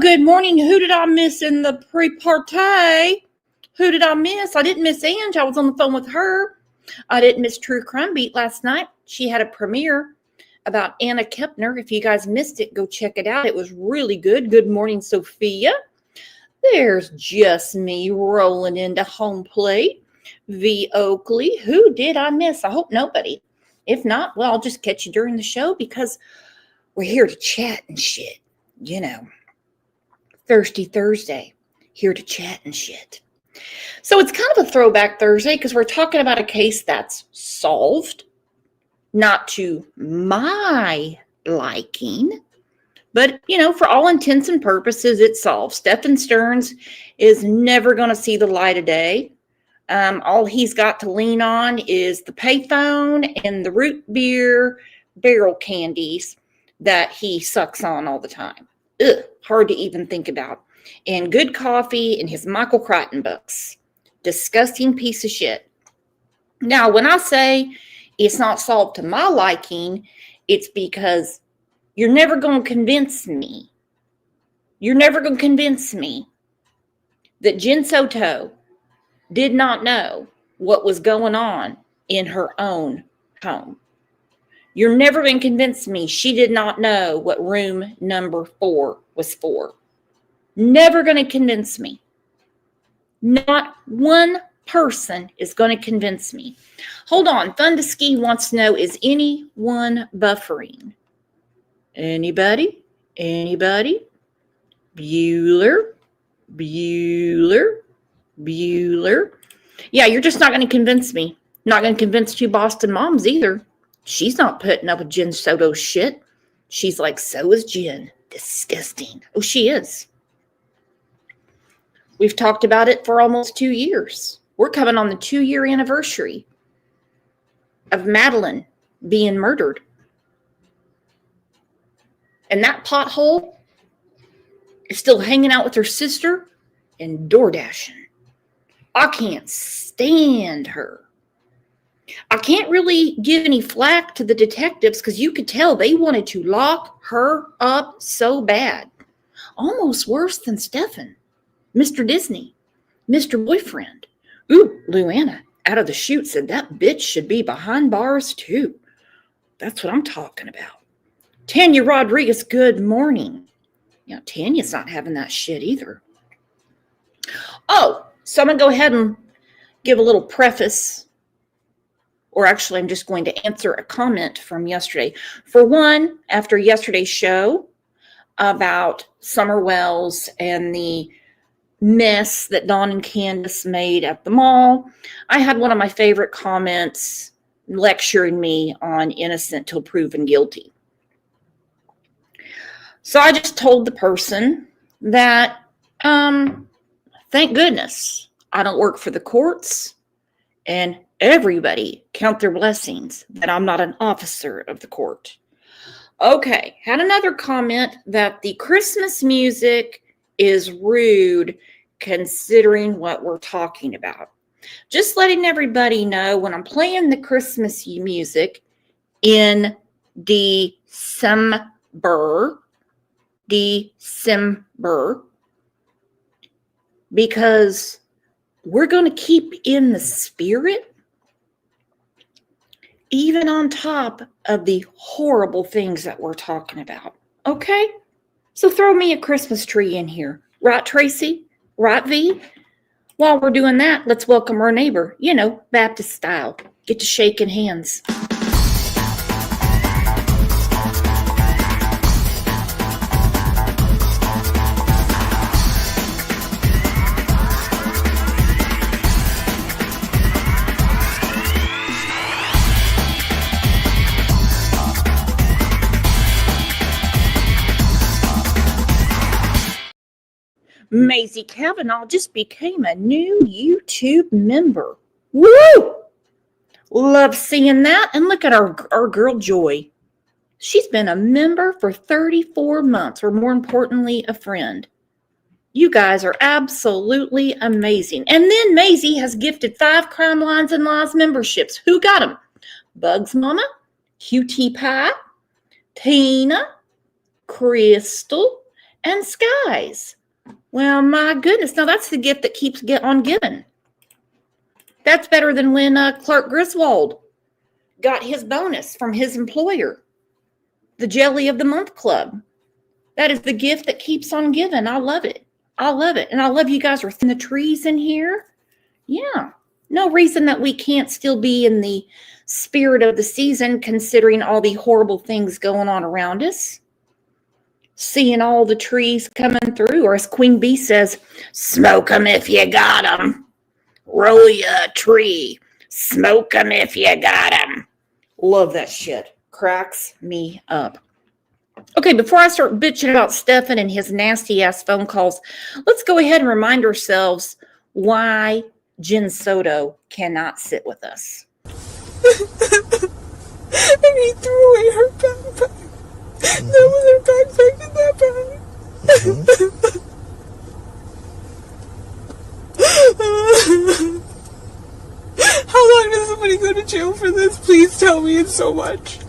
good morning. Who did I miss in the pre-party? Who did I miss? I didn't miss Ange. I was on the phone with her. I didn't miss True Crime Beat last night. She had a premiere about Anna Kepner. If you guys missed it, go check it out. It was really good. Good morning, Sophia. There's just me rolling into home plate. V. Oakley. Who did I miss? I hope nobody. If not, well, I'll just catch you during the show because we're here to chat and shit. You know, Thirsty Thursday, here to chat and shit. So it's kind of a throwback Thursday because we're talking about a case that's solved, not to my liking, but, you know, for all intents and purposes, it's solved. Stephen Stearns is never going to see the light of day. All he's got to lean on is the payphone and the root beer barrel candies that he sucks on all the time. Ugh, hard to even think about. And good coffee and his Michael Crichton books. Disgusting piece of shit. Now, when I say it's not solved to my liking, it's because you're never going to convince me. You're never going to convince me that Jen Soto did not know what was going on in her own home. You're never going to convince me she did not know what room number 4 was for. Never going to convince me. Not one person is going to convince me. Hold on. Thunderski wants to know, is anyone buffering? Anybody? Anybody? Bueller? Bueller? Bueller? Yeah, you're just not going to convince me. Not going to convince two Boston moms either. She's not putting up with Jen Soto's shit. She's like, so is Jen. Disgusting. Oh, she is. We've talked about it for almost 2 years. We're coming on the 2-year anniversary of Madeline being murdered. And that pothole is still hanging out with her sister and door dashing. I can't stand her. I can't really give any flack to the detectives because you could tell they wanted to lock her up so bad. Almost worse than Stephen, Mr. Disney, Mr. Boyfriend. Ooh, Luana out of the chute said that bitch should be behind bars too. That's what I'm talking about. Tanya Rodriguez, good morning. You know, Tanya's not having that shit either. Oh, so I'm going to go ahead and give a little preface. Or actually, I'm just going to answer a comment from yesterday. For one, after yesterday's show about Summer Wells and the mess that Dawn and Candace made at the mall, I had one of my favorite comments lecturing me on innocent till proven guilty. So I just told the person that, thank goodness I don't work for the courts, and everybody count their blessings that I'm not an officer of the court. Okay, had another comment that the Christmas music is rude considering what we're talking about. Just letting everybody know, when I'm playing the Christmas music in December, because we're going to keep in the spirit even on top of the horrible things that we're talking about. Okay? So throw me a Christmas tree in here. Right, Tracy? Right, V? While we're doing that, let's welcome our neighbor, you know, Baptist style. Get to shaking hands. Maisie Kavanaugh just became a new YouTube member. Woo! Love seeing that. And look at our girl Joy. She's been a member for 34 months, or more importantly, a friend. You guys are absolutely amazing. And then Maisie has gifted 5 Crime Lines and Lies memberships. Who got them? Bugs Mama, QT Pie, Tina, Crystal, and skies. Well, my goodness. Now, that's the gift that keeps on giving. That's better than when Clark Griswold got his bonus from his employer, the Jelly of the Month Club. That is the gift that keeps on giving. I love it. I love it. And I love you guys are in the trees in here. Yeah. No reason that we can't still be in the spirit of the season, considering all the horrible things going on around us. Seeing all the trees coming through, or as Queen Bee says, smoke 'em if you got 'em. Roll you a tree. Smoke 'em if you got 'em. Love that shit. Cracks me up. Okay, before I start bitching about Stefan and his nasty-ass phone calls, let's go ahead and remind ourselves why Jen Soto cannot sit with us. And he threw away her backpack. That was her backpack in that bag. How long does somebody go to jail for this? Please tell me. It's so much.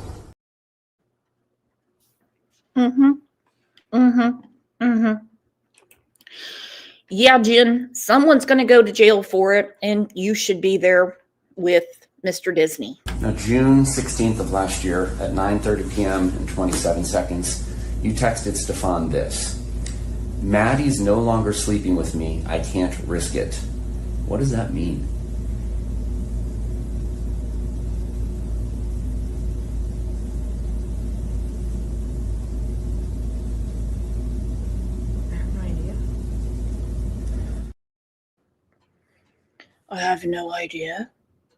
Yeah, Jen, someone's going to go to jail for it, and you should be there with Mr. Disney. Now, June 16th of last year at 9:30 p.m. and 27 seconds, you texted Stefan this: Maddie's no longer sleeping with me. I can't risk it. What does that mean? I have no idea.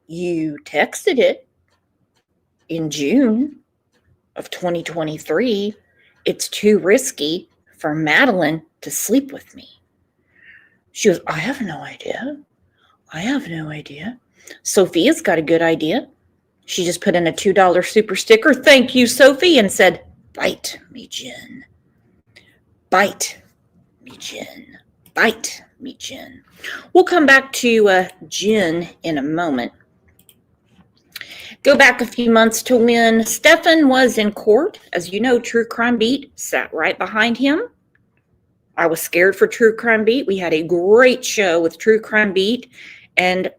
You texted it in June of 2023. It's too risky for Madeline to sleep with me. She goes, I have no idea. I have no idea. Sophia's got a good idea. She just put in a $2 super sticker. Thank you, Sophie, and said, bite me, Jen. Bite me, Jen. Bite me, Jen. We'll come back to Jen in a moment. Go back a few months to when Stefan was in court. As you know, True Crime Beat sat right behind him. I was scared for True Crime Beat. We had a great show with True Crime Beat and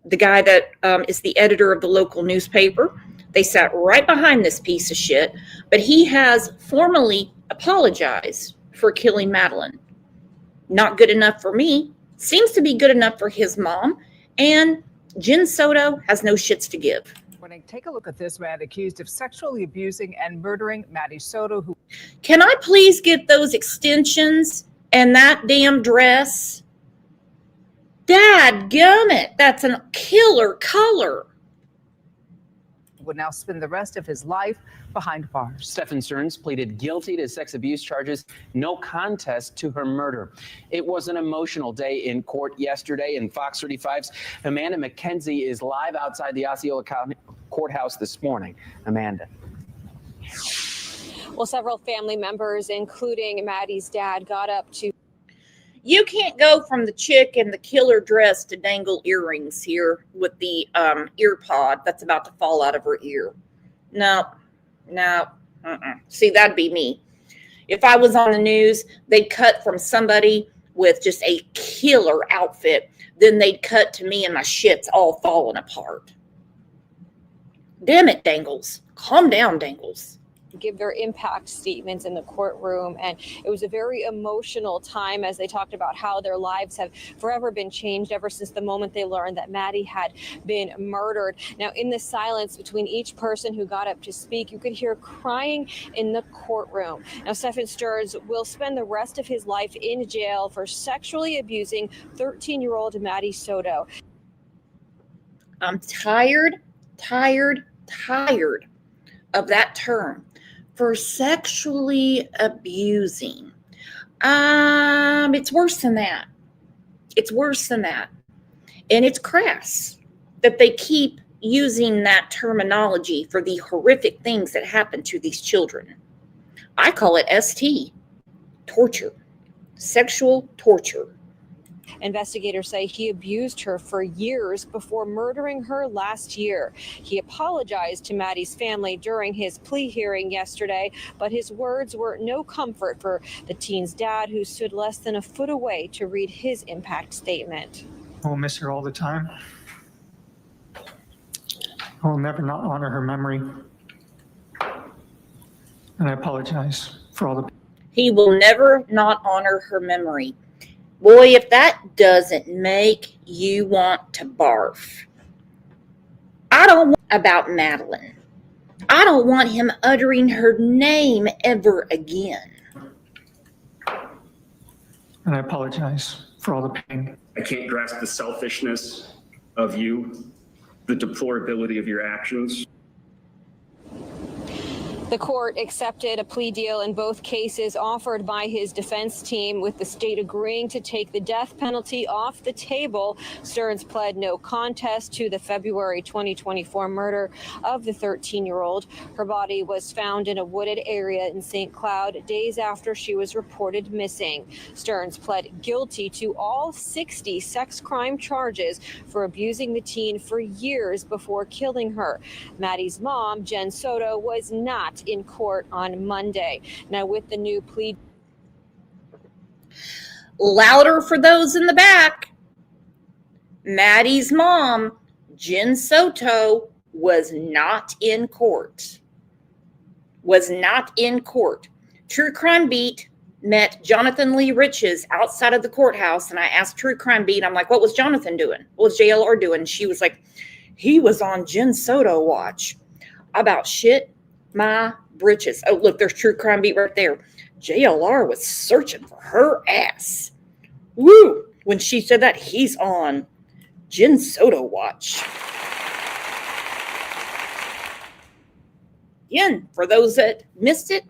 the guy that is the editor of the local newspaper. They sat right behind this piece of shit, but he has formally apologized for killing Madeline. Not good enough for me. Seems to be good enough for his mom. And Jen Soto has no shits to give. Take a look at this man accused of sexually abusing and murdering Maddie Soto. Can I please get those extensions and that damn dress? Dadgummit, that's a killer color. Would now spend the rest of his life behind bars. Stefan Stearns pleaded guilty to sex abuse charges, no contest to her murder. It was an emotional day in court yesterday, and Fox 35's Amanda McKenzie is live outside the Osceola County Courthouse this morning. Amanda. Well, several family members, including Maddie's dad, got up to... You can't go from the chick in the killer dress to dangle earrings here with the ear pod that's about to fall out of her ear. No. See, that'd be me. If I was on the news, they'd cut from somebody with just a killer outfit. Then they'd cut to me and my shit's all falling apart. Damn it, Dangles. Calm down, Dangles. Give their impact statements in the courtroom, and it was a very emotional time as they talked about how their lives have forever been changed ever since the moment they learned that Maddie had been murdered. Now, in the silence between each person who got up to speak, you could hear crying in the courtroom. Now, Stefan Stearns will spend the rest of his life in jail for sexually abusing 13-year-old Maddie Soto. I'm tired of that term. For sexually abusing. It's worse than that. It's worse than that. And it's crass that they keep using that terminology for the horrific things that happen to these children. I call it ST, torture, sexual torture. Investigators say he abused her for years before murdering her last year. He apologized to Maddie's family during his plea hearing yesterday, but his words were no comfort for the teen's dad, who stood less than a foot away to read his impact statement. I will miss her all the time. I will never not honor her memory. And I apologize for all the. He will never not honor her memory. Boy, if that doesn't make you want to barf. I don't want about Madeline. I don't want him uttering her name ever again. And I apologize for all the pain. I can't grasp the selfishness of you, the deplorability of your actions. The court accepted a plea deal in both cases offered by his defense team, with the state agreeing to take the death penalty off the table. Stearns pled no contest to the February 2024 murder of the 13-year-old. Her body was found in a wooded area in St. Cloud days after she was reported missing. Stearns pled guilty to all 60 sex crime charges for abusing the teen for years before killing her. Maddie's mom, Jen Soto, was not in court on Monday. Now, with the new plea. Louder for those in the back. Maddie's mom, Jen Soto, was not in court. Was not in court. True Crime Beat met Jonathan Lee Riches outside of the courthouse, and I asked True Crime Beat, I'm like, what was Jonathan doing? What was JLR doing? She was like, he was on Jen Soto watch. About shit my britches. Oh, look, there's True Crime Beat right there. JLR was searching for her ass. Woo! When she said that, he's on Jen Soto watch. Again, for those that missed it,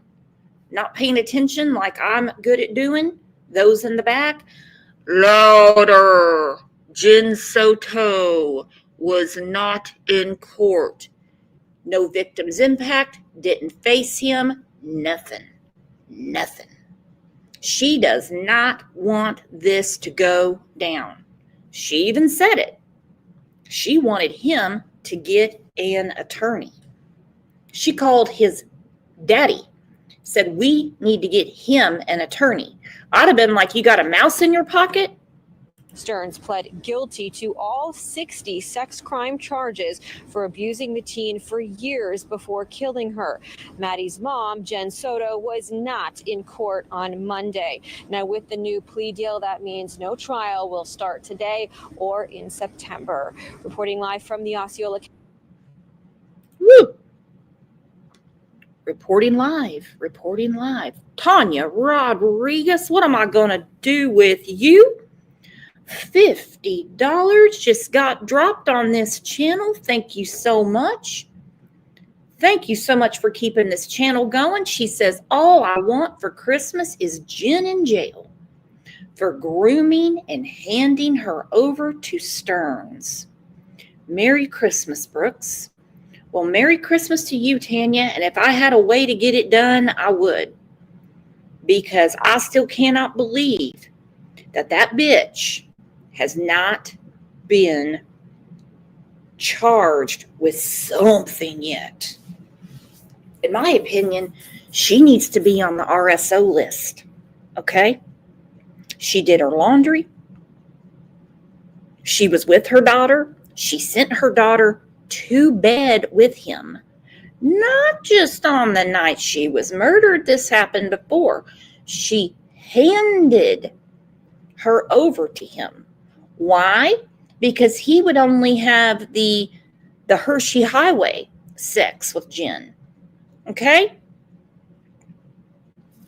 not paying attention like I'm good at doing, those in the back, louder. Jen Soto was not in court. No victim's impact, didn't face him, nothing. She does not want this to go down. She even said it. She wanted him to get an attorney. She called his daddy, said, we need to get him an attorney. I'd have been like, you got a mouse in your pocket? Stearns pled guilty to all 60 sex crime charges for abusing the teen for years before killing her. Maddie's mom, Jen Soto, was not in court on Monday. Now, with the new plea deal, that means no trial will start today or in September. Reporting live from the Osceola. Woo! Reporting live. Tanya Rodriguez, what am I going to do with you? $50 just got dropped on this channel. Thank you so much. Thank you so much for keeping this channel going. She says, all I want for Christmas is Jen in jail for grooming and handing her over to Stearns. Merry Christmas, Brooks. Well, Merry Christmas to you, Tanya. And if I had a way to get it done, I would. Because I still cannot believe that bitch has not been charged with something yet. In my opinion, she needs to be on the RSO list. Okay? She did her laundry. She was with her daughter. She sent her daughter to bed with him. Not just on the night she was murdered. This happened before. She handed her over to him. Why? Because he would only have the Hershey Highway sex with Jen. Okay?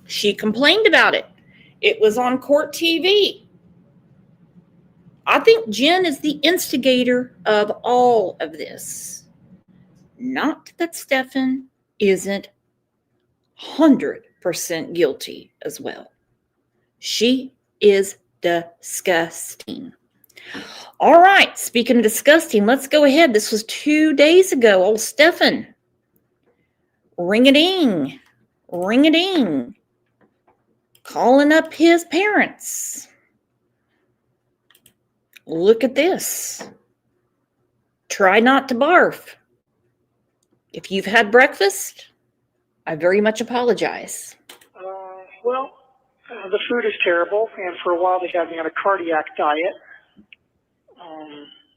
She complained about it. It was on court TV. I think Jen is the instigator of all of this. Not that Stefan isn't 100% guilty as well. She is disgusting. All right, speaking of disgusting, let's go ahead. This was 2 days ago. Old Stefan. Ring-a-ding. Ring-a-ding. Calling up his parents. Look at this. Try not to barf. If you've had breakfast, I very much apologize. The food is terrible, and for a while they had me on a cardiac diet.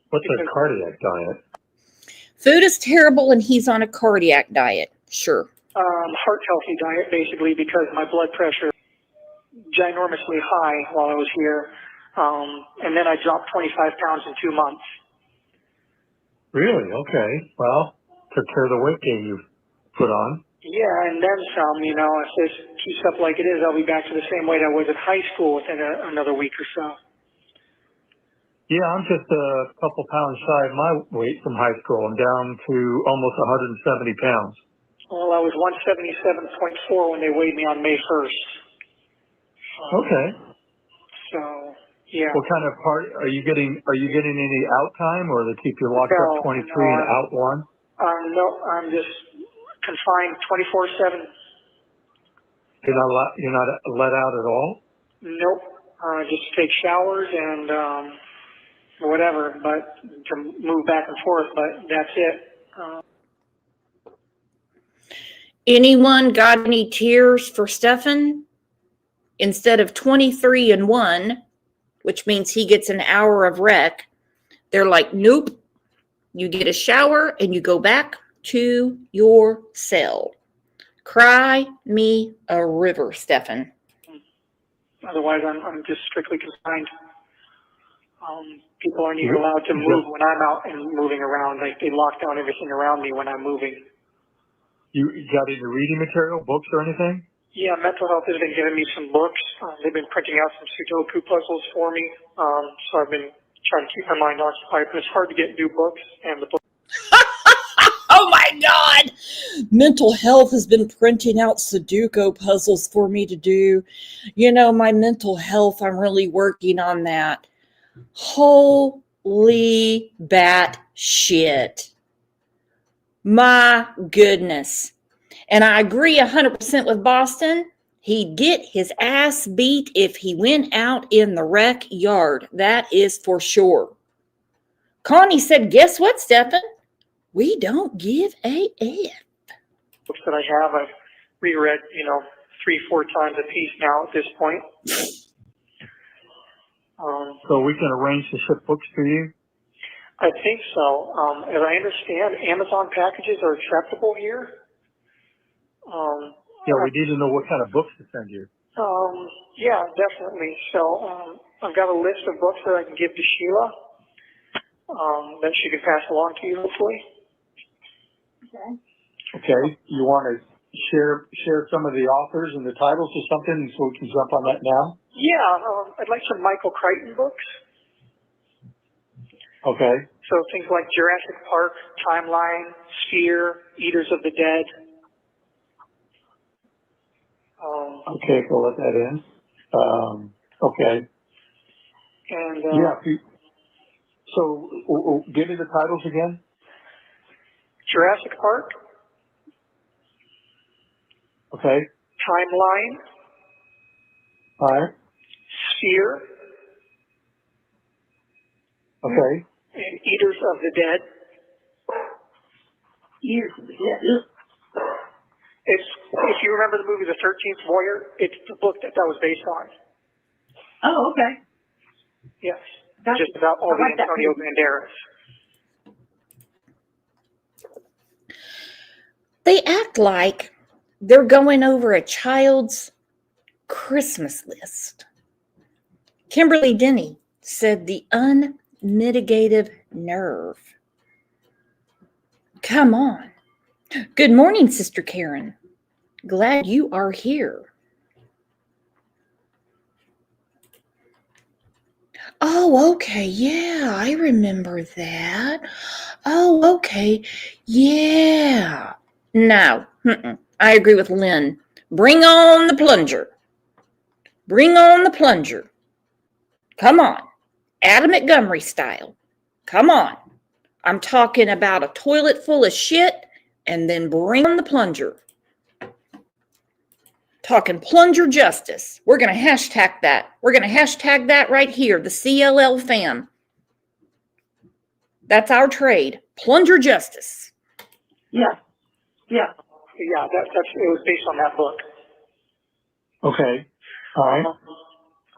What's a cardiac diet? Food is terrible, and he's on a cardiac diet. Sure. Heart healthy diet, basically, because my blood pressure ginormously high while I was here, and then I dropped 25 pounds in 2 months. Really? Okay. Well, took care of the weight gain you put on. Yeah, and then some. You know, if this keeps up like it is, I'll be back to the same weight I was at high school within another week or so. Yeah, I'm just a couple pounds shy of my weight from high school. I'm down to almost 170 pounds. Well, I was 177.4 when they weighed me on May 1st. Okay. So, yeah. What kind of part are you getting? Are you getting any out time, or they keep you locked up 23 and out 1? No, I'm just confined 24/7. You're not let out at all? Nope. Just take showers and whatever, but to move back and forth, but that's it. Anyone got any tears for Stefan? Instead of 23 and 1, which means he gets an hour of rec, they're like, nope. You get a shower and you go back to your cell. Cry me a river, Stefan. Otherwise, I'm just strictly confined. People aren't even allowed to move when I'm out and moving around. Like, they lock down everything around me when I'm moving. You got any reading material, books or anything? Yeah, mental health has been giving me some books. They've been printing out some Sudoku puzzles for me. So I've been trying to keep my mind occupied, but it's hard to get new books, and the books. Oh my God! Mental health has been printing out Sudoku puzzles for me to do. You know, my mental health, I'm really working on that. Holy bat shit. My goodness. And I agree 100% with Boston. He'd get his ass beat if he went out in the rec yard. That is for sure. Connie said, guess what, Stefan? We don't give a F. Books that I have, I've reread, 3-4 times a piece now at this point. So we can arrange to ship books to you? I think so. As I understand, Amazon packages are acceptable here. Yeah, we need to know what kind of books to send you. Yeah, definitely. So I've got a list of books that I can give to Sheila that she can pass along to you, hopefully. Okay. You want to share some of the authors and the titles or something so we can jump on that now? Yeah, I'd like some Michael Crichton books. Okay. So things like Jurassic Park, Timeline, Sphere, Eaters of the Dead. Okay, so let that in. Okay. And yeah. So give me the titles again. Jurassic Park. Okay. Timeline. All right. Sphere. Okay. And Eaters of the Dead. Eaters of the Dead. It's, if you remember the movie The 13th Warrior, it's the book that was based on. Oh, okay. Yes. Gotcha. Just about all I the like that Antonio movie. Banderas. They act like they're going over a child's Christmas list. Kimberly Denny said the unmitigated nerve. Come on. Good morning, Sister Karen. Glad you are here. Oh, okay. Yeah, I remember that. Oh, okay. Yeah. No. I agree with Lynn. Bring on the plunger. Bring on the plunger. Come on. Adam Montgomery style. Come on. I'm talking about a toilet full of shit and then bring on the plunger. Talking plunger justice. We're going to hashtag that. We're going to hashtag that right here. The CLL fam. That's our trade. Plunger justice. Yeah. Yeah. Yeah, it was based on that book. Okay. All right.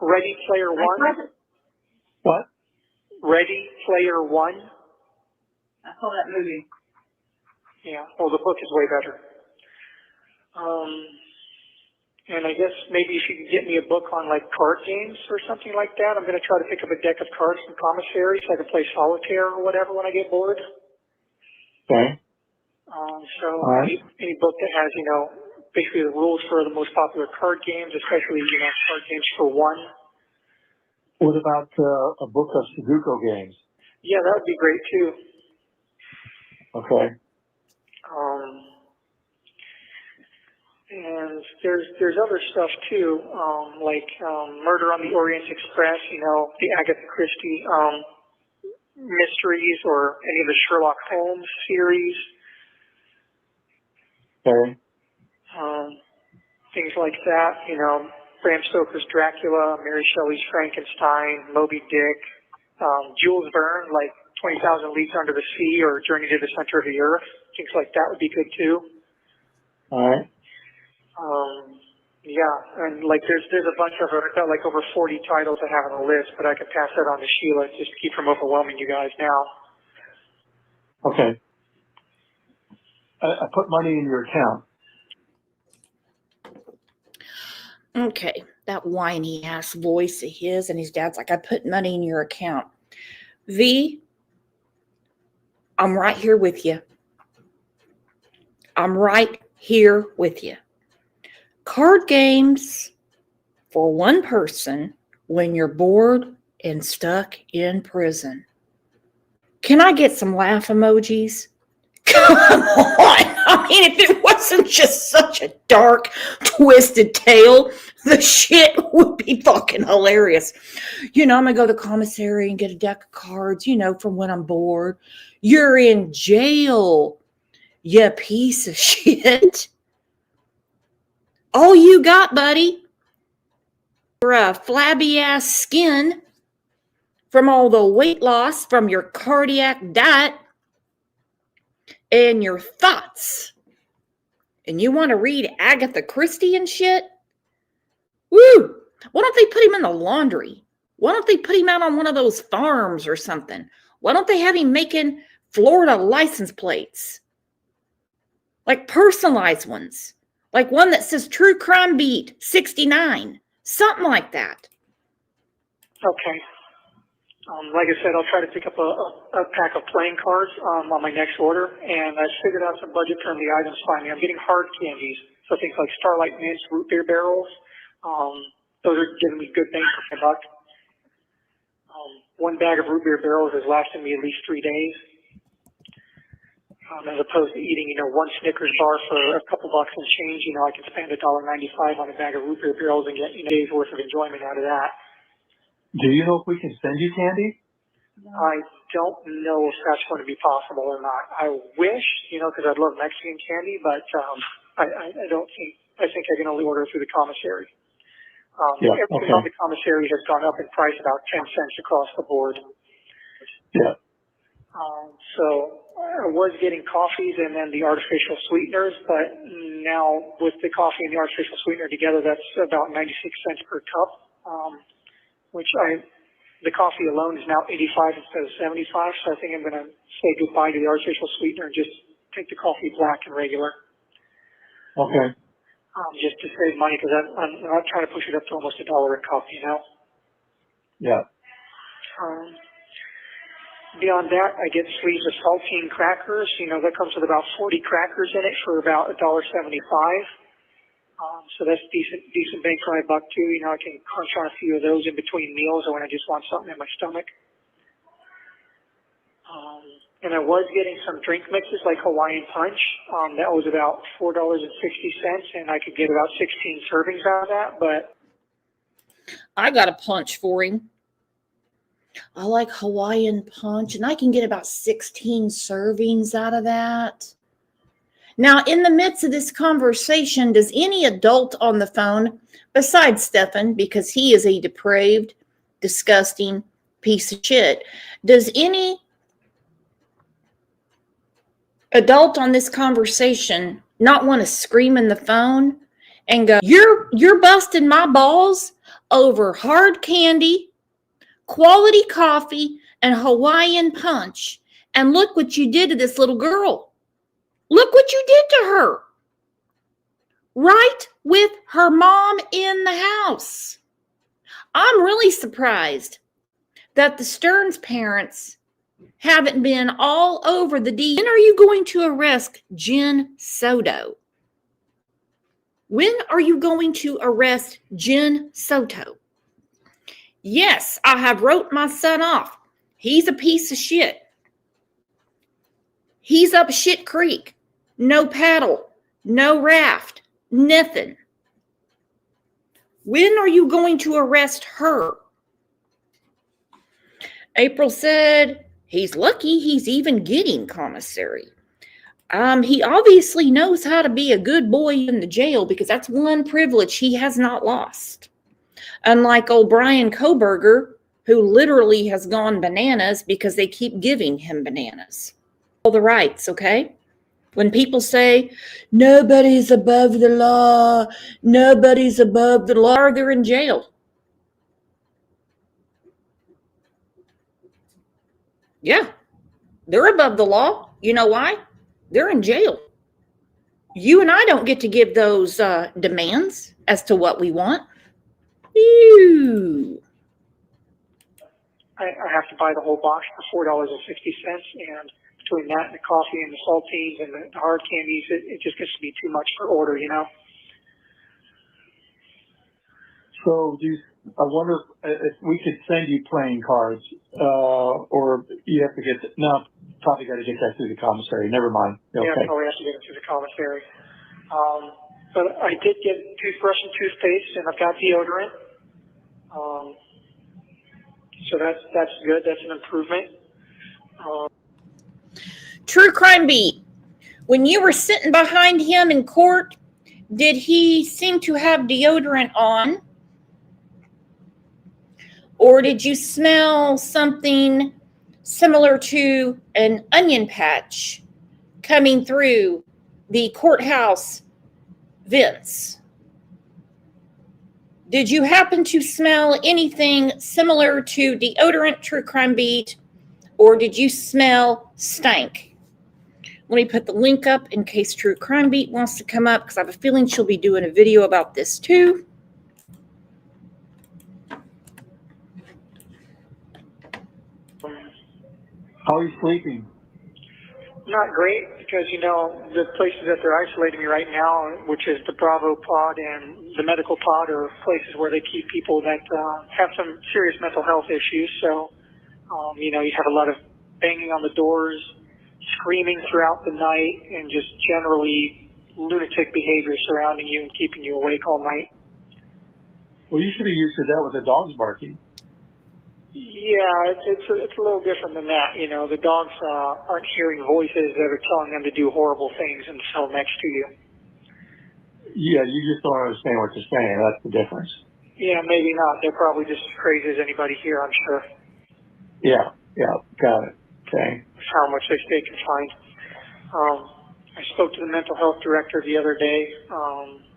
Ready Player One. What? Ready Player One. I saw that movie. Yeah. Well, the book is way better. And I guess maybe if you can get me a book on like card games or something like that. I'm going to try to pick up a deck of cards from commissary so I can play solitaire or whatever when I get bored. Okay. So All right. any book that has, basically the rules for the most popular card games, especially, card games for one. What about a book of Sudoku games? Yeah, that would be great too. Okay. And there's other stuff too, like Murder on the Orient Express, the Agatha Christie mysteries, or any of the Sherlock Holmes series. Okay. Things like that, Bram Stoker's Dracula, Mary Shelley's Frankenstein, Moby Dick, Jules Verne, like 20,000 Leagues Under the Sea, or Journey to the Center of the Earth. Things like that would be good too. All right. Yeah, and like there's a bunch of, I've got like over 40 titles I have on the list, but I could pass that on to Sheila just to keep from overwhelming you guys now. Okay. I put money in your account. Okay, that whiny ass voice of his, and his dad's like, I put money in your account. V, I'm right here with you. I'm right here with you. Card games for one person when you're bored and stuck in prison. Can I get some laugh emojis? Come on. I mean, if it wasn't just such a dark, twisted tale, the shit would be fucking hilarious. I'm going to go to the commissary and get a deck of cards, from when I'm bored. You're in jail, you piece of shit. All you got, buddy, for a flabby ass skin from all the weight loss from your cardiac diet and your thoughts. And you want to read Agatha Christie and shit? Woo! Why don't they put him in the laundry? Why don't they put him out on one of those farms or something? Why don't they have him making Florida license plates? Like personalized ones. Like one that says True Crime Beat 69. Something like that. Okay. Like I said, I'll try to pick up a pack of playing cards on my next order, and I figured out some budget-friendly items finally. I'm getting hard candies, so things like Starlight Mints, root beer barrels. Those are giving me good bang for my buck. One bag of root beer barrels is lasting me at least 3 days. As opposed to eating, one Snickers bar for a couple bucks and change, I can spend $1.95 on a bag of root beer barrels and get a day's worth of enjoyment out of that. Do you know if we can send you candy? I don't know if that's going to be possible or not. I wish, because I'd love Mexican candy, but I don't think. I think I can only order through the commissary. Everything on the commissary has gone up in price about 10 cents across the board. Yeah. So I was getting coffees and then the artificial sweeteners, but now with the coffee and the artificial sweetener together, that's about 96 cents per cup, the coffee alone is now 85 instead of 75, so I think I'm going to say goodbye to the artificial sweetener and just take the coffee black and regular. Okay. Just to save money, because I'm not trying to push it up to almost $1 a cup, Yeah. Beyond that, I get sleeves of saltine crackers. That comes with about 40 crackers in it for about $1.75. So that's decent bang for my buck too. I can crunch on a few of those in between meals or when I just want something in my stomach. And I was getting some drink mixes like Hawaiian Punch. That was about $4.60, and I could get about 16 servings out of that. But I got a punch for him. I like Hawaiian Punch, and I can get about 16 servings out of that. Now, in the midst of this conversation, does any adult on the phone, besides Stefan, because he is a depraved, disgusting piece of shit, does any adult on this conversation not want to scream in the phone and go, you're busting my balls over hard candy, quality coffee, and Hawaiian punch. And look what you did to this little girl. Look what you did to her. Right with her mom in the house. I'm really surprised that the Stearns parents haven't been all over the D. When are you going to arrest Jen Soto? When are you going to arrest Jen Soto? Yes, I have wrote my son off. He's a piece of shit. He's up shit creek. No paddle, no raft, nothing. When are you going to arrest her? April said he's lucky he's even getting commissary. He obviously knows how to be a good boy in the jail because that's one privilege he has not lost. Unlike old Brian Koberger, who literally has gone bananas because they keep giving him bananas. All the rights, okay? When people say, nobody's above the law, nobody's above the law, they're in jail. Yeah, they're above the law. You know why? They're in jail. You and I don't get to give those demands as to what we want. Ew. I have to buy the whole box for $4.60, and between that and the coffee and the saltines and the hard candies, it just gets to be too much for order, you know? So I wonder if we could send you playing cards, or you have to no, probably got to get that through the commissary. Never mind. Okay. Yeah, probably have to get it through the commissary. But I did get toothbrush and toothpaste, and I've got deodorant. So that's good. That's an improvement. True Crime Beat. When you were sitting behind him in court, did he seem to have deodorant on? Or did you smell something similar to an onion patch coming through the courthouse vents? Did you happen to smell anything similar to deodorant, True Crime Beat, or did you smell stank? Let me put the link up in case True Crime Beat wants to come up, because I have a feeling she'll be doing a video about this too. How are you sleeping? Not great, because, you know, the places that they're isolating me right now, which is the Bravo pod and the medical pod, are places where they keep people that have some serious mental health issues. So, you know, you have a lot of banging on the doors, screaming throughout the night, and just generally lunatic behavior surrounding you and keeping you awake all night. Well, you should have used that with the dogs barking. Yeah, it's a little different than that. You know, the dogs aren't hearing voices that are telling them to do horrible things in the cell next to you. Yeah, you just don't understand what you're saying. That's the difference. Yeah, maybe not. They're probably just as crazy as anybody here, I'm sure. Yeah, got it. Okay. That's how much they stay confined. I spoke to the mental health director the other day,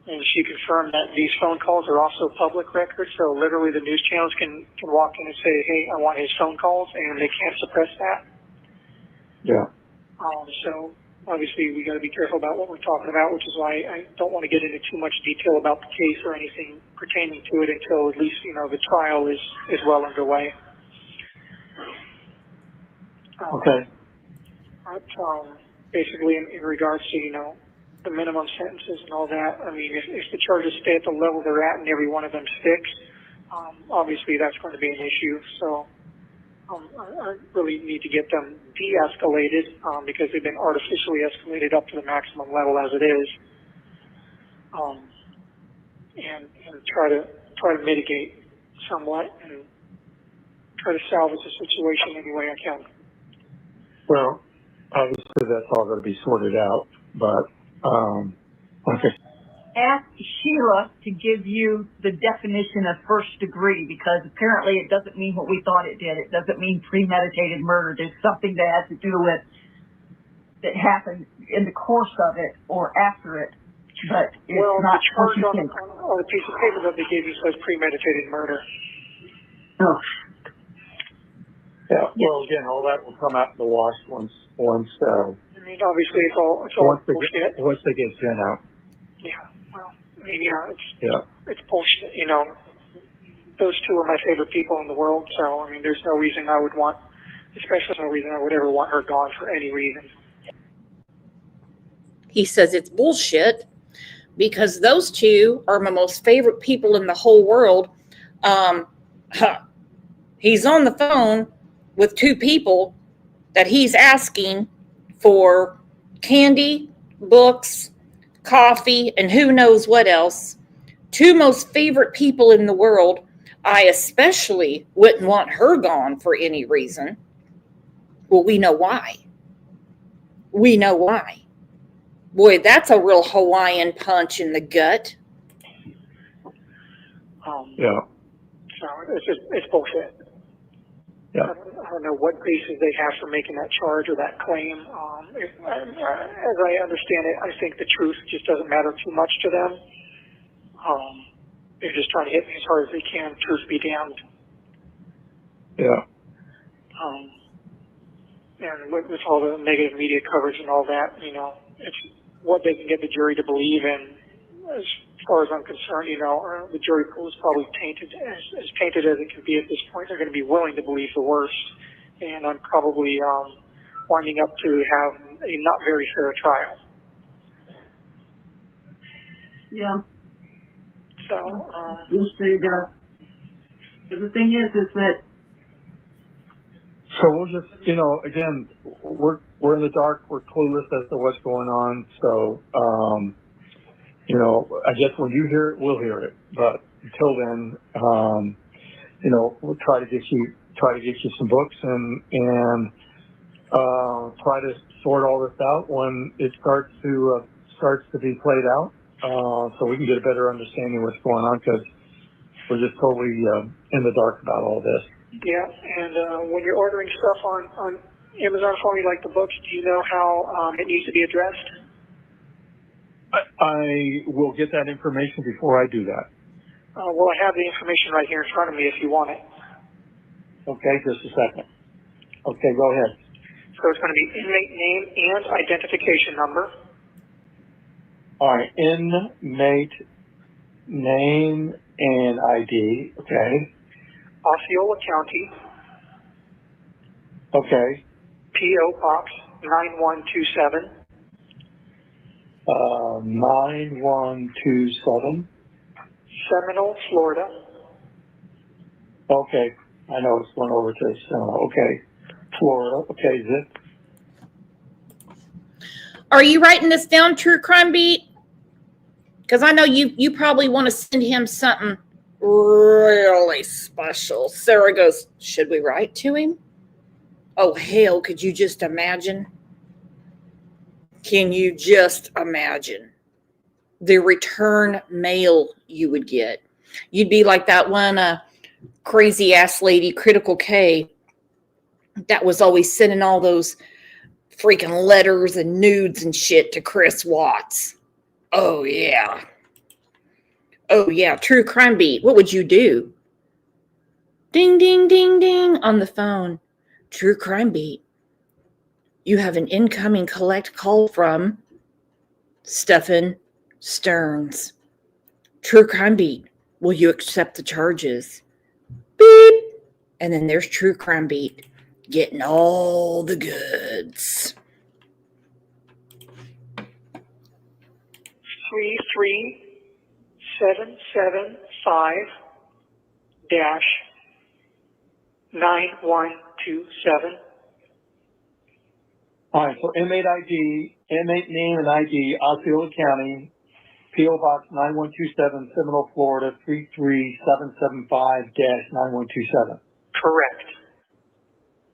and she confirmed that these phone calls are also public records. So literally the news channels can walk in and say, hey, I want his phone calls, and they can't suppress that. Yeah. So obviously we got to be careful about what we're talking about, which is why I don't want to get into too much detail about the case or anything pertaining to it until at least, you know, the trial is well underway. Okay. But, basically in regards to, you know, the minimum sentences and all that, I mean, if the charges stay at the level they're at and every one of them sticks, obviously that's going to be an issue. So I really need to get them de-escalated because they've been artificially escalated up to the maximum level as it is, and try to mitigate somewhat and try to salvage the situation any way I can. Well, obviously that's all going to be sorted out, but okay. Ask Sheila to give you the definition of first degree, because apparently it doesn't mean what we thought it did. It doesn't mean premeditated murder. There's something that has to do with that happened in the course of it or after it, but it's Well, not the charge what you on, think. on the piece of paper that they gave you says premeditated murder. Oh, Yeah, well, again, all that will come out in the wash once, I mean, obviously, it's all once bullshit. they get Jen out. Yeah, well, I mean, yeah, Yeah. it's bullshit. You know, those two are my favorite people in the world. So, I mean, there's no reason I would want, especially no reason I would ever want her gone for any reason. He says it's bullshit because those two are my most favorite people in the whole world. He's on the phone with two people that he's asking for candy, books, coffee, and who knows what else. Two most favorite people in the world. I especially wouldn't want her gone for any reason. Well, we know why. We know why. Boy, that's a real Hawaiian punch in the gut. Yeah. So it's bullshit. Yeah. I don't know what basis they have for making that charge or that claim. As I understand it, I think the truth just doesn't matter too much to them. They're just trying to hit me as hard as they can. Truth be damned. Yeah. And with all the negative media coverage and all that, you know, it's what they can get the jury to believe in. As far as I'm concerned, you know, the jury pool is probably tainted, as tainted as it can be at this point. They're going to be willing to believe the worst, and I'm probably winding up to have a not very fair trial. yeah. So, We'll see. The thing is that So we'll just, you know, again, we're in the dark. We're clueless as to what's going on. So, you know, I guess when you hear it, we'll hear it. But until then, you know, we'll try to get you some books and try to sort all this out when it starts to be played out, so we can get a better understanding of what's going on, because we're just totally in the dark about all this. yeah, and when you're ordering stuff on Amazon for me, like the books, do you know how it needs to be addressed? I will get that information before I do that. Well, I have the information right here in front of me if you want it. Okay, just a second. Okay, go ahead. So it's going to be inmate name and identification number. All right, inmate name and ID. Okay. Osceola County, Okay. P.O. Box 9127. 9127. Seminole, Florida. Okay. I know it's going over to Seminole. Okay. Florida. Okay, zip. Are you writing this down, True Crime Beat? Because I know you probably want to send him something really special. Sarah goes, should we write to him? Oh, hell, could you just imagine? Can you just imagine the return mail you would get? You'd be like that one crazy ass lady, Critical K, that was always sending all those freaking letters and nudes and shit to Chris Watts. Oh, yeah. Oh, yeah. True Crime Beat. What would you do? Ding, ding, ding, ding on the phone. True Crime Beat. You have an incoming collect call from Stephen Stearns. True Crime Beat. Will you accept the charges? Beep. And then there's True Crime Beat getting all the goods. 33775-9127. All right, so inmate ID, inmate name and ID, Osceola County, P.O. Box 9127, Seminole, Florida, 33775-9127. Correct.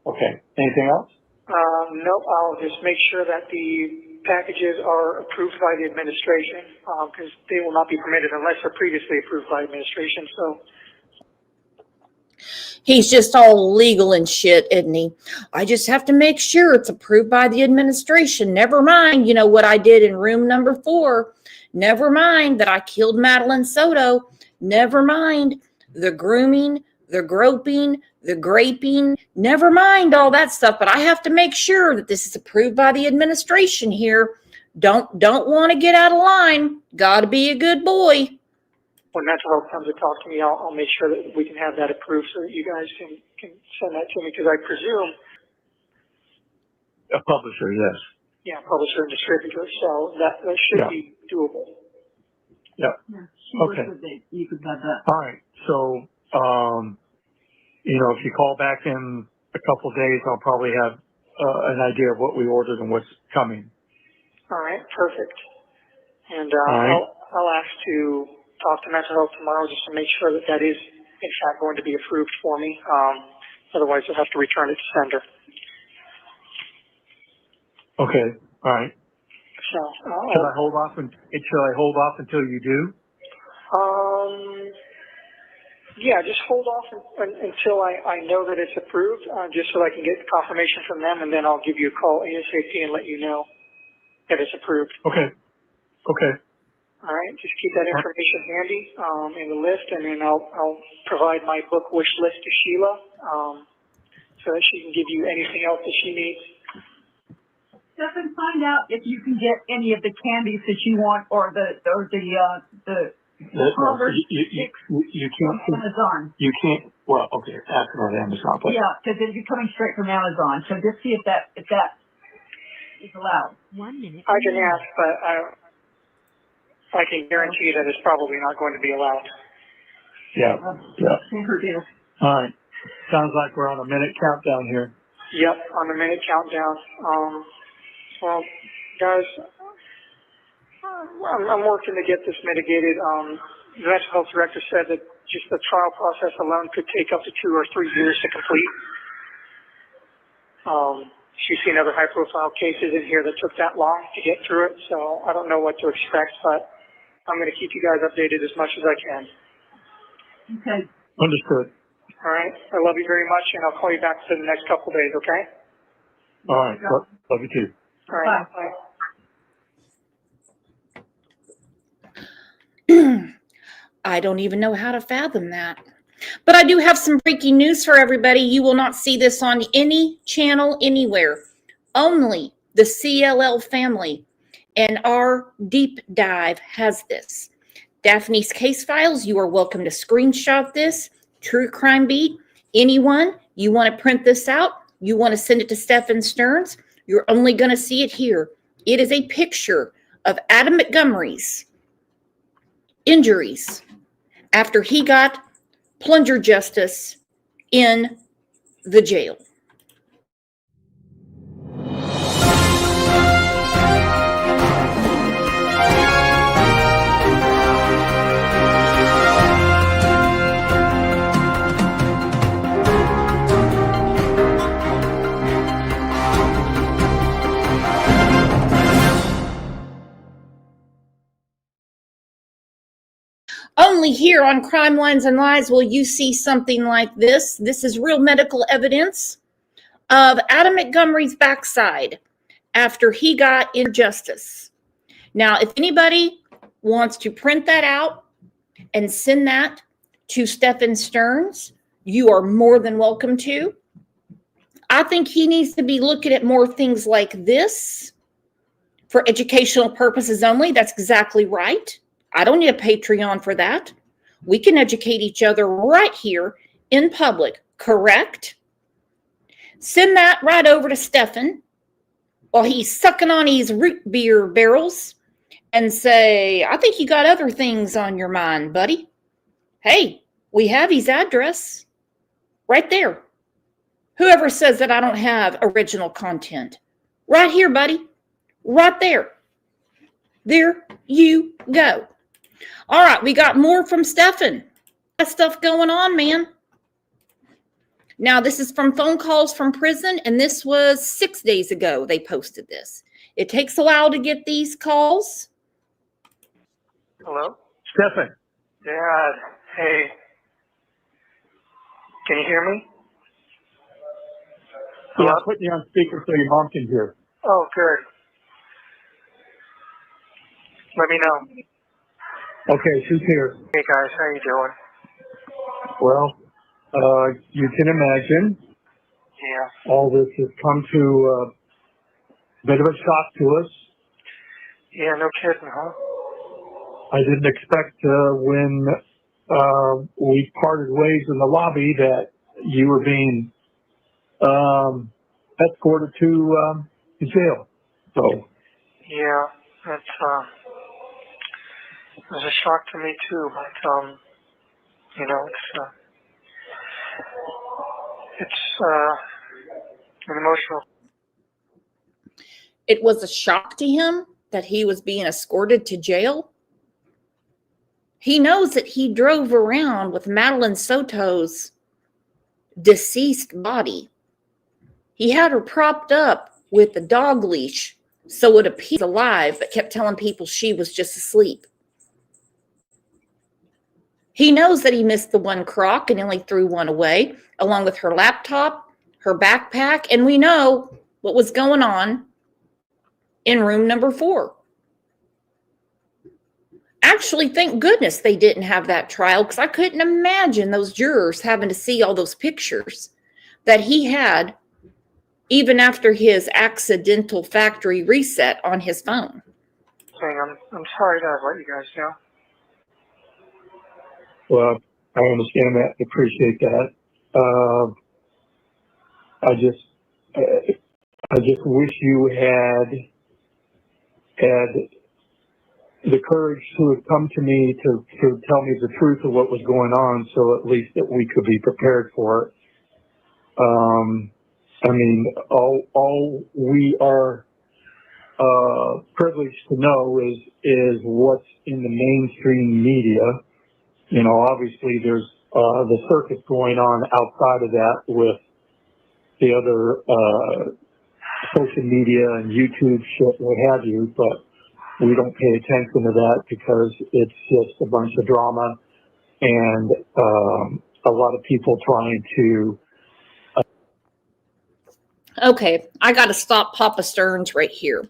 Okay. Anything else? Nope. I'll just make sure that the packages are approved by the administration, because they will not be permitted unless they're previously approved by administration. So. He's just all legal and shit, isn't he? I just have to make sure it's approved by the administration. Never mind, what I did in room number 4. Never mind that I killed Madeline Soto. Never mind the grooming, the groping, the graping. Never mind all that stuff. But I have to make sure that this is approved by the administration here. Don't want to get out of line. Got to be a good boy. When mental health comes to talk to me, I'll make sure that we can have that approved so that you guys can send that to me, because I presume. A publisher, yes. Yeah, publisher and distributor, so that should be doable. Yeah. Okay. Okay. You could have that. All right. So, if you call back in a couple of days, I'll probably have an idea of what we ordered and what's coming. All right, perfect. And All right. I'll ask to talk to mental health tomorrow just to make sure that that is in fact going to be approved for me. Otherwise, I'll have to return it to sender. Okay. All right. So, Should I hold off until you do? Yeah, just hold off until I know that it's approved, just so I can get confirmation from them, and then I'll give you a call ASAP and let you know that it's approved. Okay. Okay. All right, just keep that information handy in the list, and then I'll provide my book wish list to Sheila so that she can give you anything else that she needs. Stefan, find out if you can get any of the candies that you want, or the Harvard sticks You can't. from Amazon. You can't. Well, okay. Ask about Amazon. But Yeah, because it'll be coming straight from Amazon. So just see if that is allowed. 1 minute. I can ask, but I can guarantee that it's probably not going to be allowed. yeah. Yeah. Same her deal. All right. Sounds like we're on a minute countdown here. Yep, on the minute countdown. Well, guys, I'm working to get this mitigated. The mental health director said that just the trial process alone could take up to 2 or 3 years to complete. She's seen other high-profile cases in here that took that long to get through it, so I don't know what to expect, but I'm going to keep you guys updated as much as I can. Okay. Understood. All right? I love you very much, and I'll call you back for the next couple of days, okay? All right. Love you too. All right. Bye. I don't even know how to fathom that. But I do have some breaking news for everybody. You will not see this on any channel anywhere. Only the CLL family and our deep dive has this. Daphne's Case Files, you are welcome to screenshot this. True Crime Beat, anyone, you want to print this out, you want to send it to Stephen Stearns, you're only going to see it here. It is a picture of Adam Montgomery's injuries after he got plunger justice in the jail. Only here on Crime Lines and Lies will you see something like this. This is real medical evidence of Adam Montgomery's backside after he got injustice. Now, if anybody wants to print that out and send that to Stephen Stearns, you are more than welcome to. I think he needs to be looking at more things like this for educational purposes only. That's exactly right. I don't need a Patreon for that. We can educate each other right here in public, correct? Send that right over to Stefan while he's sucking on his root beer barrels and say, I think you got other things on your mind, buddy. Hey, we have his address right there. Whoever says that I don't have original content, right here, buddy, right there. There you go. All right, we got more from Stefan. That stuff going on, man. Now, this is from phone calls from prison, and this was 6 days ago they posted this. It takes a while to get these calls. Hello? Stefan. Dad, hey. Can you hear me? Yeah, Hello? I'm putting you on speaker so your mom can hear. Oh, good. Let me know. Okay, she's here. Hey guys, how you doing? Well, you can imagine Yeah. all this has come to a bit of a shock to us. Yeah, no kidding, huh? I didn't expect when we parted ways in the lobby that you were being escorted to jail. So Yeah, it was a shock to me too, but you know, it's an emotional. It was a shock to him that he was being escorted to jail. He knows that he drove around with Madeline Soto's deceased body. He had her propped up with a dog leash so it appeared alive, but kept telling people she was just asleep. He knows that he missed the one crock and only threw one away, along with her laptop, her backpack, and we know what was going on in room number 4. Actually, thank goodness they didn't have that trial, because I couldn't imagine those jurors having to see all those pictures that he had even after his accidental factory reset on his phone. I'm sorry to let you guys down. well, I understand that, appreciate that. I just wish you had the courage to have come to me to tell me the truth of what was going on, so at least that we could be prepared for it. I mean, all we are privileged to know is what's in the mainstream media. You know, obviously there's the circus going on outside of that with the other social media and YouTube shit, what have you, but we don't pay attention to that because it's just a bunch of drama and a lot of people trying to. Okay, I got to stop Papa Stearns right here.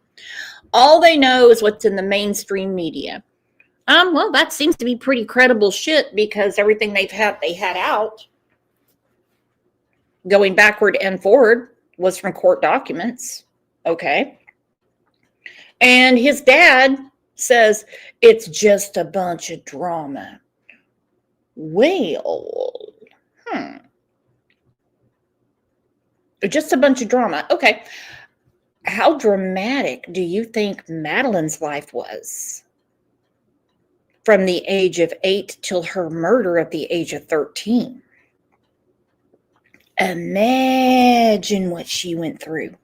All they know is what's in the mainstream media. Well, that seems to be pretty credible shit, because everything they had out, going backward and forward, was from court documents. Okay. And his dad says it's just a bunch of drama. Well, just a bunch of drama. Okay. How dramatic do you think Madeline's life was? From the age of 8 till her murder at the age of 13. Imagine what she went through.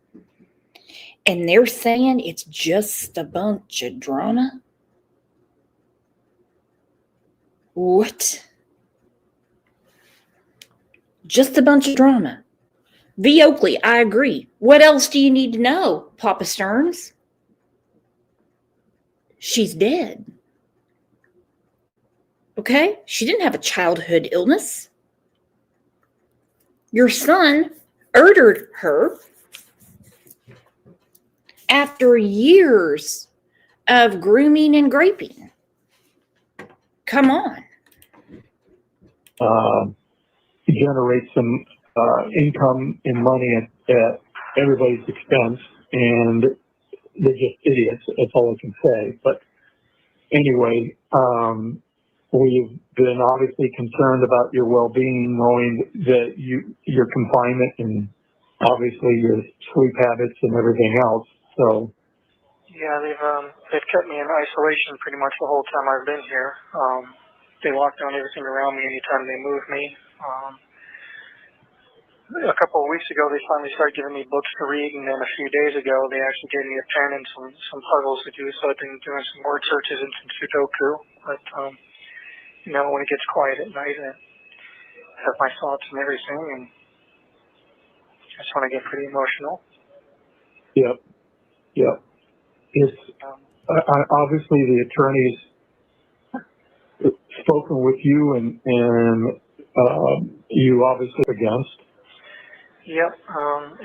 And they're saying it's just a bunch of drama? What? Just a bunch of drama. V. Oakley, I agree. What else do you need to know, Papa Stearns? She's dead. Okay? She didn't have a childhood illness. Your son murdered her after years of grooming and graping. Come on. Generate some income and money at everybody's expense, and they're just idiots. That's all I can say. But anyway, we've been obviously concerned about your well-being, knowing that your confinement and obviously your sleep habits and everything else. So Yeah, they've kept me in isolation pretty much the whole time I've been here. They lock down everything around me anytime they move me. A couple of weeks ago, they finally started giving me books to read, and then a few days ago, they actually gave me a pen and some puzzles to do. So I've been doing some word searches and some Sudoku. But you know, when it gets quiet at night, I have my thoughts and everything, and I just want to get pretty emotional. Yep. It's obviously the attorneys spoken with you and you obviously against. Yep,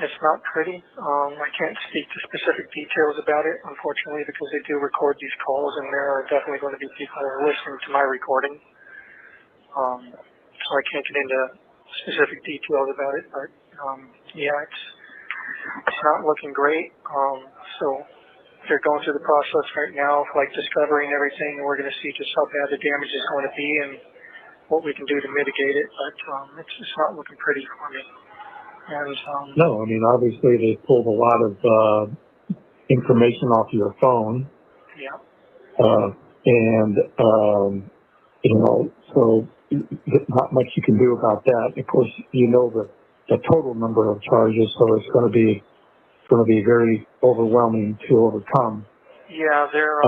it's not pretty. I can't speak to specific details about it, unfortunately, because they do record these calls, and there are definitely going to be people that are listening to my recording. So I can't get into specific details about it, but yeah, it's not looking great. So they're going through the process right now of like discovering everything, and we're going to see just how bad the damage is going to be and what we can do to mitigate it. But it's not looking pretty for me. And No, I mean, obviously they pulled a lot of information off your phone. yeah. You know, so not much you can do about that. Of course, you know the total number of charges, so it's going to be very overwhelming to overcome. Yeah, they're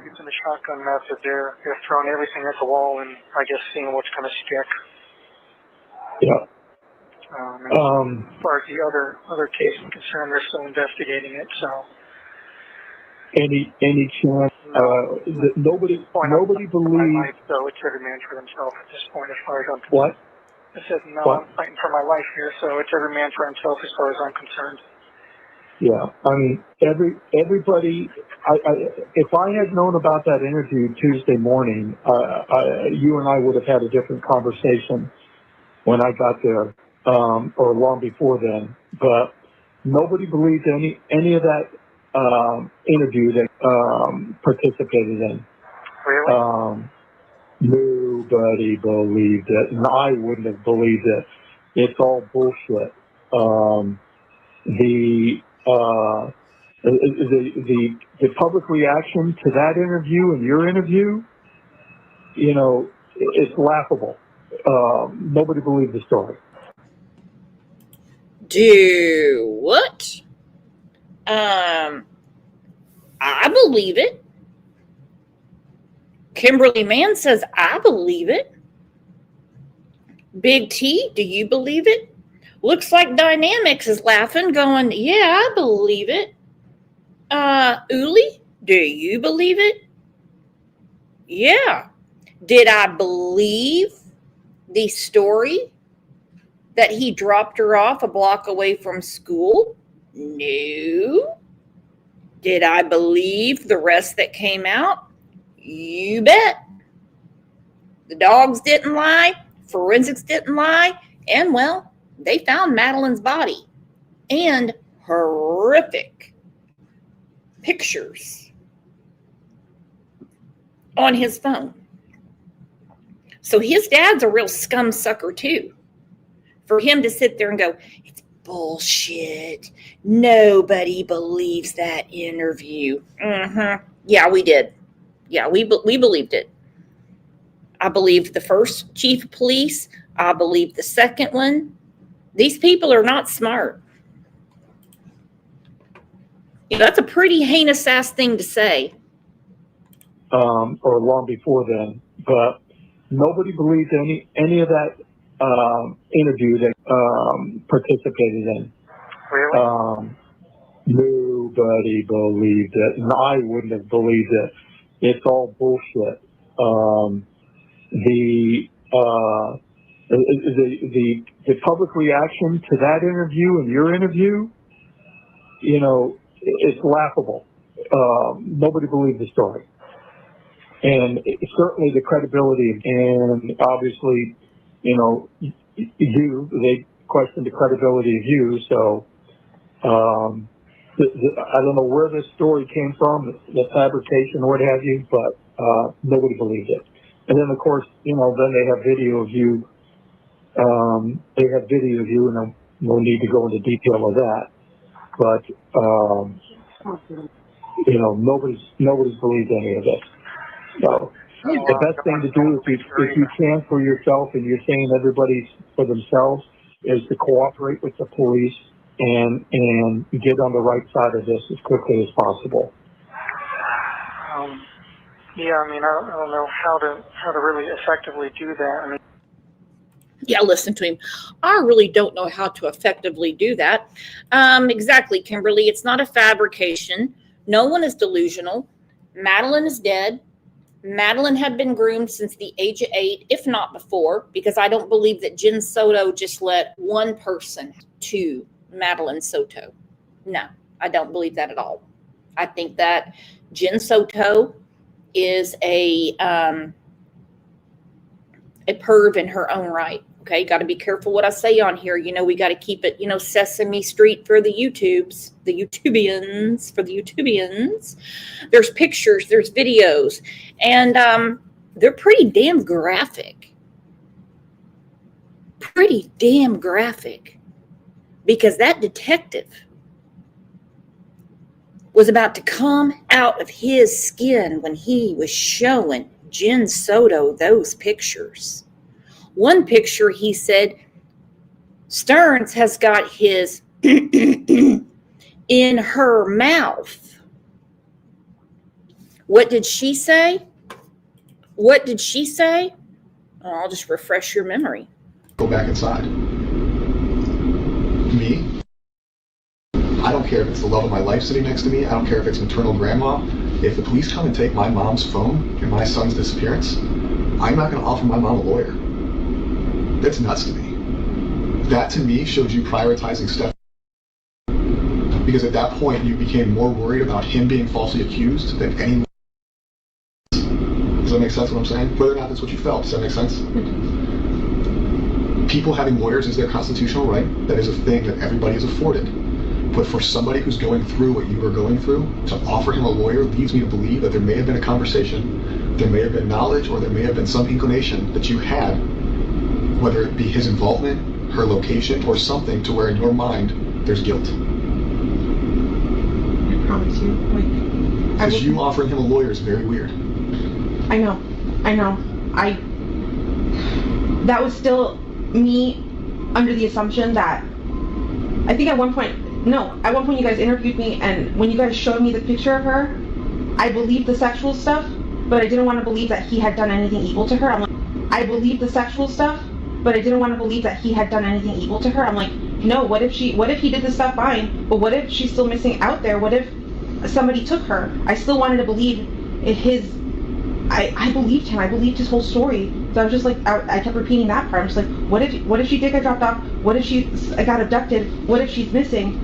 using the shotgun method. They're throwing everything at the wall and I guess seeing what's going to stick. Yeah. As far as the other case is concerned, they're still investigating it. So any chance? Nobody believes. So it's every man for themselves at this point, as far as I'm concerned. What? I said no. What? I'm fighting for my life here, so it's every man for himself as far as I'm concerned. Yeah, I mean, everybody. If I had known about that interview Tuesday morning, you and I would have had a different conversation when I got there, or long before then. But nobody believed any of that interview that participated in. Really? Nobody believed it, and I wouldn't have believed it. It's all bullshit. The public reaction to that interview and your interview, you know, it's laughable. Nobody believed the story. Do what? I believe it. Kimberly Mann says, I believe it. Big T, do you believe it? Looks like Dynamics is laughing, going, yeah, I believe it. Uli, do you believe it? Yeah. Did I believe the story that he dropped her off a block away from school? No. Did I believe the rest that came out? You bet. The dogs didn't lie. Forensics didn't lie. And, well, they found Madeline's body and horrific pictures on his phone. So his dad's a real scum sucker too. For him to sit there and go, it's bullshit. Nobody believes that interview. Yeah, we did. Yeah, we believed it. I believed the first chief of police. I believed the second one. These people are not smart. You know, that's a pretty heinous ass thing to say. Or long before then, but nobody believed any of that interview that participated in. Really? Nobody believed it, and I wouldn't have believed it. It's all bullshit. The public reaction to that interview and your interview, you know, it's laughable. Nobody believed the story. And certainly the credibility, and obviously, you know, they questioned the credibility of you. So I don't know where this story came from, the fabrication or what have you, but nobody believed it. And then, of course, you know, then they have video of you. And no need to go into detail of that. But you know, nobody's believed any of it. So the best thing to do if you can for yourself, and you're saying everybody's for themselves, is to cooperate with the police and get on the right side of this as quickly as possible. Yeah, I mean, I don't know how to really effectively do that. I mean, yeah, listen to him. I really don't know how to effectively do that. Exactly, Kimberly. It's not a fabrication. No one is delusional. Madeline is dead. Madeline had been groomed since the age of 8, if not before, because I don't believe that Jen Soto just let one person to Madeline Soto. No, I don't believe that at all. I think that Jen Soto is a perv in her own right. Okay, got to be careful what I say on here. You know, we got to keep it, you know, Sesame Street for the YouTubes, the YouTubians, for the YouTubians. There's pictures, there's videos, and they're pretty damn graphic. Pretty damn graphic. Because that detective was about to come out of his skin when he was showing Jen Soto those pictures. One picture, he said, Stearns has got his in her mouth. What did she say? What did she say? Oh, I'll just refresh your memory. Go back inside. Me? I don't care if it's the love of my life sitting next to me. I don't care if it's maternal grandma. If the police come and take my mom's phone and my son's disappearance, I'm not going to offer my mom a lawyer. That's nuts to me. That to me shows you prioritizing stuff, because at that point you became more worried about him being falsely accused than anyone. Does that make sense what I'm saying? Whether or not that's what you felt, does that make sense? People having lawyers is their constitutional right. That is a thing that everybody is afforded. But for somebody who's going through what you were going through, to offer him a lawyer leads me to believe that there may have been a conversation, there may have been knowledge, or there may have been some inclination that you had, whether it be his involvement, her location, or something to where in your mind there's guilt. I promise you. Because you offering him a lawyer is very weird. I know. That was still me under the assumption that, I think at one point you guys interviewed me, and when you guys showed me the picture of her, I believed the sexual stuff, but I didn't want to believe that he had done anything evil to her. I'm like, I believed the sexual stuff, but I didn't want to believe that he had done anything evil to her. I'm like, no, what if he did this stuff? Fine, but what if she's still missing out there? What if somebody took her? I still wanted to believe I believed him. I believed his whole story. So I was just like, I kept repeating that part. I'm just like, what if she did get dropped off? What if she got abducted? What if she's missing?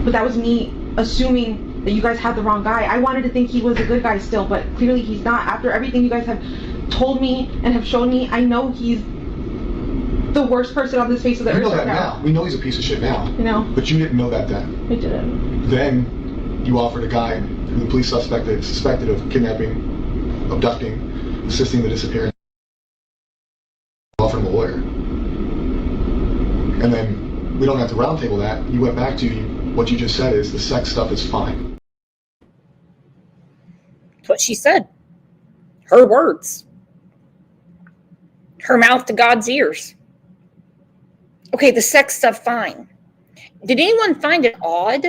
But that was me assuming that you guys had the wrong guy. I wanted to think he was a good guy still, but clearly he's not. After everything you guys have told me and have shown me, I know he's the worst person on this face of the earth. We know that now. We know he's a piece of shit now. You know? But you didn't know that then. I didn't. Then you offered a guy who the police suspected of kidnapping, abducting, assisting the disappearance. Offered him a lawyer. And then we don't have to roundtable that. You went back to what you just said is the sex stuff is fine. That's what she said. Her words. Her mouth to God's ears. Okay, the sex stuff, fine. Did anyone find it odd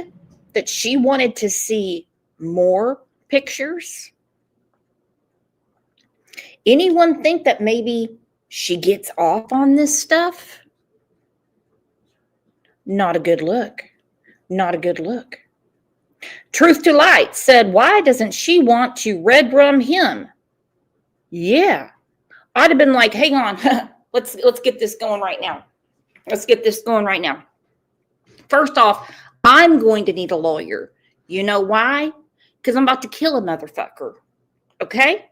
that she wanted to see more pictures? Anyone think that maybe she gets off on this stuff? Not a good look. Not a good look. Truth to Light said, why doesn't she want to red rum him? Yeah. I'd have been like, hang on, let's get this going right now. Let's get this going right now. First off, I'm going to need a lawyer. You know why? Because I'm about to kill a motherfucker. Okay?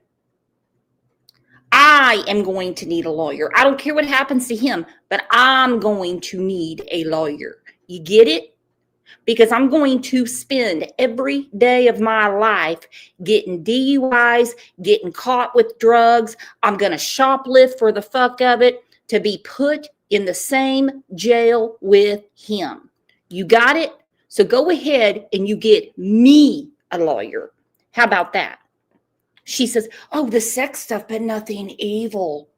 I am going to need a lawyer. I don't care what happens to him, but I'm going to need a lawyer. You get it? Because I'm going to spend every day of my life getting DUIs, getting caught with drugs. I'm going to shoplift for the fuck of it to be put in the same jail with him. You got it? So go ahead and you get me a lawyer. How about that? She says, oh, the sex stuff, but nothing evil.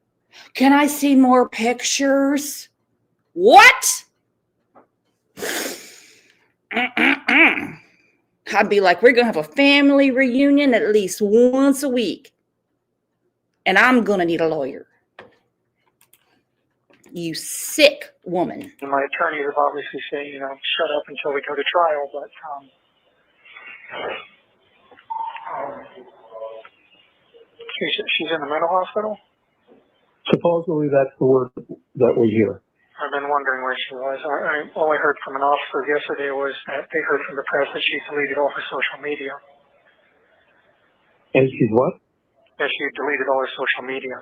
Can I see more pictures? What? I'd be like, we're going to have a family reunion at least once a week. And I'm going to need a lawyer. You sick woman. My attorney is obviously saying, shut up until we go to trial, but She's in the mental hospital? Supposedly that's the word that we hear. I've been wondering where she was. All I heard from an officer yesterday was that they heard from the press that she deleted all her social media. And she's what? That she deleted all her social media.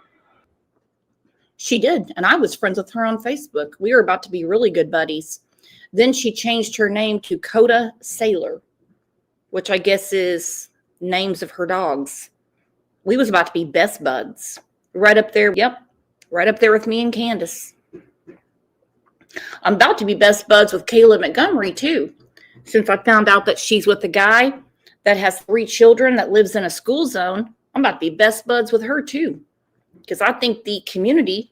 She did, and I was friends with her on Facebook. We were about to be really good buddies. Then she changed her name to Coda Sailor, which I guess is names of her dogs. We was about to be best buds. Right up there, yep, right up there with me and Candace. I'm about to be best buds with Kayla Montgomery, too, since I found out that she's with a guy that has 3 children that lives in a school zone. I'm about to be best buds with her, too, because I think the community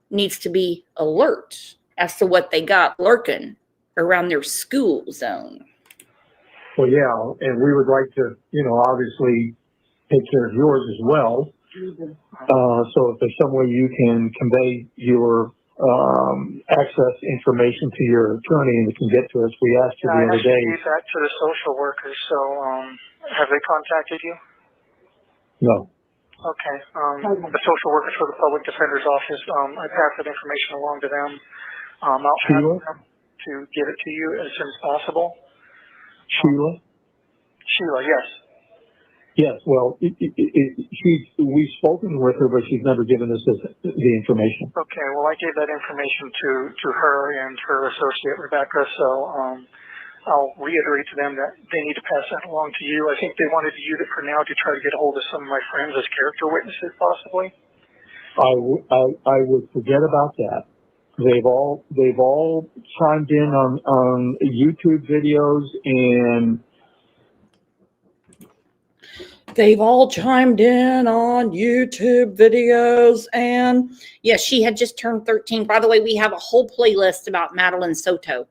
needs to be alert as to what they got lurking around their school zone. Well, yeah, and we would like to, obviously take care of yours as well. So if there's some way you can convey your access information to your attorney and it can get to us, we asked you the other day. I gave that to the social workers, so have they contacted you? No. Okay. The social workers for the public defender's office, I passed that information along to them. I'll ask them to get it to you as soon as possible. Sheila? Sheila, yes. Yes, well, we've spoken with her, but she's never given us the information. Okay, well, I gave that information to her and her associate, Rebecca, so I'll reiterate to them that they need to pass that along to you. I think they wanted to use it for now to try to get a hold of some of my friends as character witnesses, possibly. I would forget about that. They've all chimed in on YouTube videos and They've all chimed in on YouTube videos. And yes, she had just turned 13. By the way, we have a whole playlist about Madeline Soto.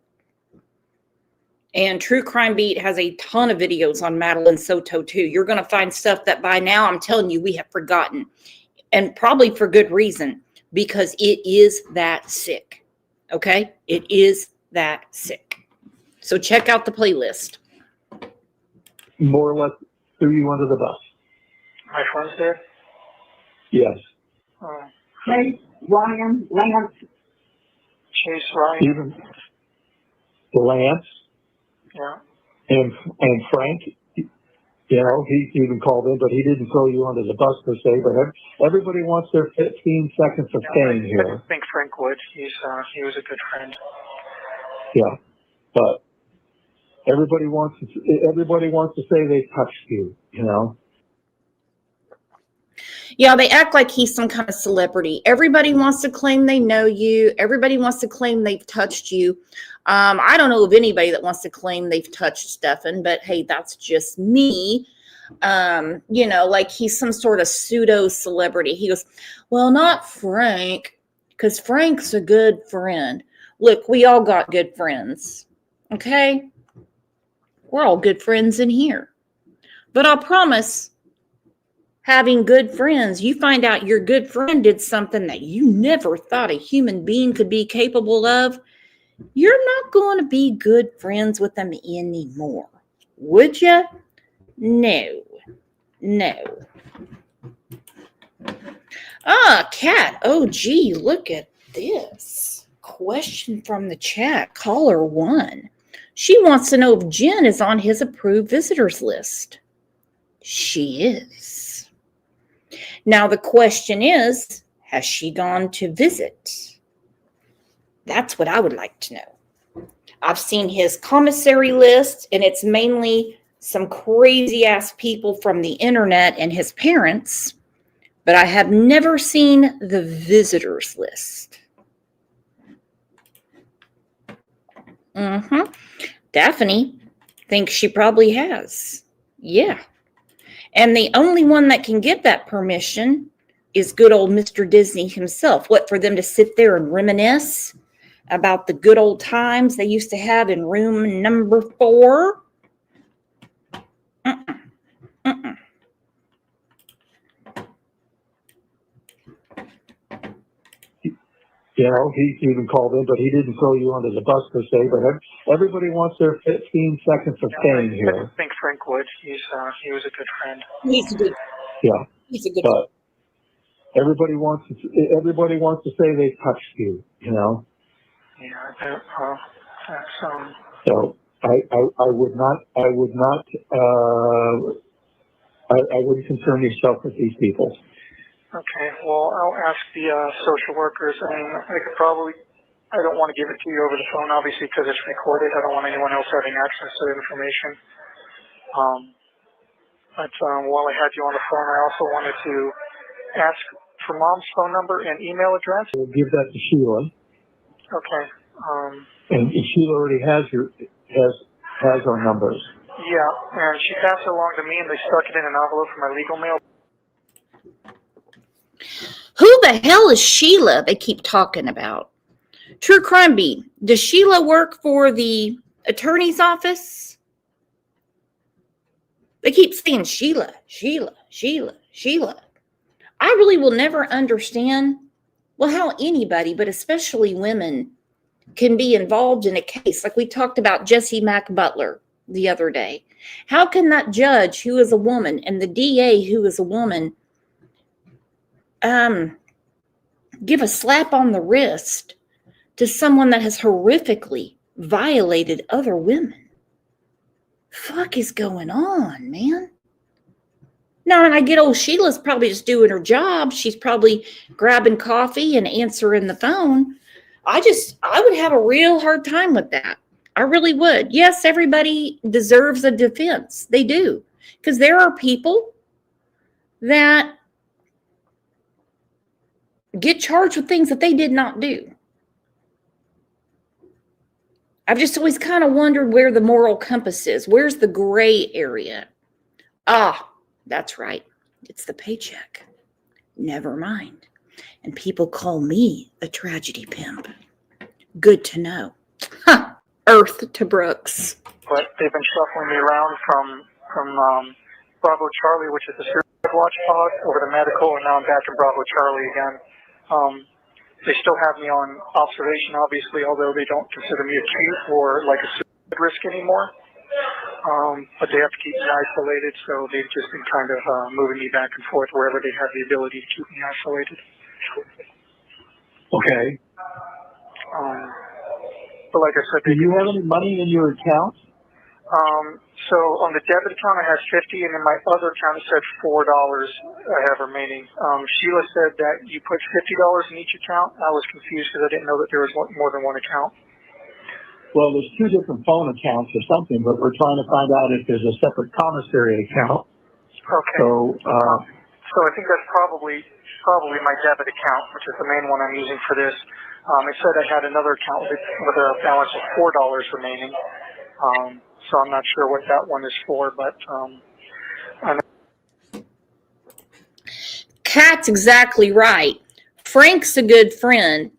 And True Crime Beat has a ton of videos on Madeline Soto too. You're going to find stuff that by now, I'm telling you, we have forgotten. And probably for good reason, because it is that sick. Okay? It is that sick. So check out the playlist. more or less threw you under the bus. My friends did? Yes. Chase, Ryan, Lance. Chase, Ryan. Even Lance. Yeah. And Frank, he even called in, but he didn't throw you under the bus per se. But everybody wants their 15 seconds of fame here. I think Frank would. He was a good friend. Yeah, but everybody wants to say they touched you. Yeah, they act like he's some kind of celebrity. Everybody wants to claim they know you. Everybody wants to claim they've touched you. I don't know of anybody that wants to claim they've touched Stefan, but hey, that's just me. Like he's some sort of pseudo celebrity. He goes, well, not Frank, because Frank's a good friend. Look, we all got good friends. Okay? We're all good friends in here. But I'll promise, having good friends, you find out your good friend did something that you never thought a human being could be capable of, you're not going to be good friends with them anymore. Would you? No. Kat. Oh, gee, look at this. Question from the chat. Caller 1. She wants to know if Jen is on his approved visitors list. She is. Now, the question is, has she gone to visit? That's what I would like to know. I've seen his commissary list, and it's mainly some crazy-ass people from the internet and his parents, but I have never seen the visitors list. Daphne thinks she probably has. Yeah. And the only one that can get that permission is good old Mr. Disney himself. What, for them to sit there and reminisce about the good old times they used to have in room number 4? He even called in, but he didn't throw you under the bus per se. But everybody wants their 15 seconds of fame here. I think Frank would. He was a good friend. He's good. Yeah, He's a good. but everybody wants to say they touched you, you know. Yeah, that's So I wouldn't concern yourself with these people. Okay, well, I'll ask the social workers, and I could probably, I don't want to give it to you over the phone, obviously, because it's recorded. I don't want anyone else having access to the information. But while I had you on the phone, I also wanted to ask for Mom's phone number and email address. We'll give that to Sheila. Okay. And Sheila already has our numbers. Yeah, and she passed it along to me, and they stuck it in an envelope for my legal mail. Who the hell is Sheila they keep talking about? True Crime Beat. Does Sheila work for the attorney's office? They keep saying Sheila, Sheila, Sheila, Sheila. I really will never understand, well, how anybody, but especially women, can be involved in a case. Like we talked about Jesse Mack Butler the other day. How can that judge, who is a woman, and the DA, who is a woman, give a slap on the wrist to someone that has horrifically violated other women? Fuck is going on, man? Now, and I get, oh, Sheila's probably just doing her job. She's probably grabbing coffee and answering the phone. I would have a real hard time with that. I really would. Yes, everybody deserves a defense. They do. Because there are people that get charged with things that they did not do. I've just always kind of wondered where the moral compass is. Where's the gray area? Ah, that's right. It's the paycheck. Never mind. And people call me a tragedy pimp. Good to know. Huh. Earth to Brooks. But they've been shuffling me around from Bravo Charlie, which is the Suicide Watch pod, over to medical, and now I'm back in Bravo Charlie again. They still have me on observation, obviously, although they don't consider me acute or like a suicide risk anymore. But they have to keep me isolated, so they've just been kind of moving me back and forth wherever they have the ability to keep me isolated. Okay. But like I said, do you have any money in your account? So on the debit account, I have 50, and in my other account, it said $4 I have remaining. Sheila said that you put $50 in each account. I was confused because I didn't know that there was more than one account. Well, there's two different phone accounts or something, but we're trying to find out if there's a separate commissary account. Okay. So I think that's probably my debit account, which is the main one I'm using for this. It said I had another account with a balance of $4 remaining. So I'm not sure what that one is for, but I know. Kat's exactly right. Frank's a good friend.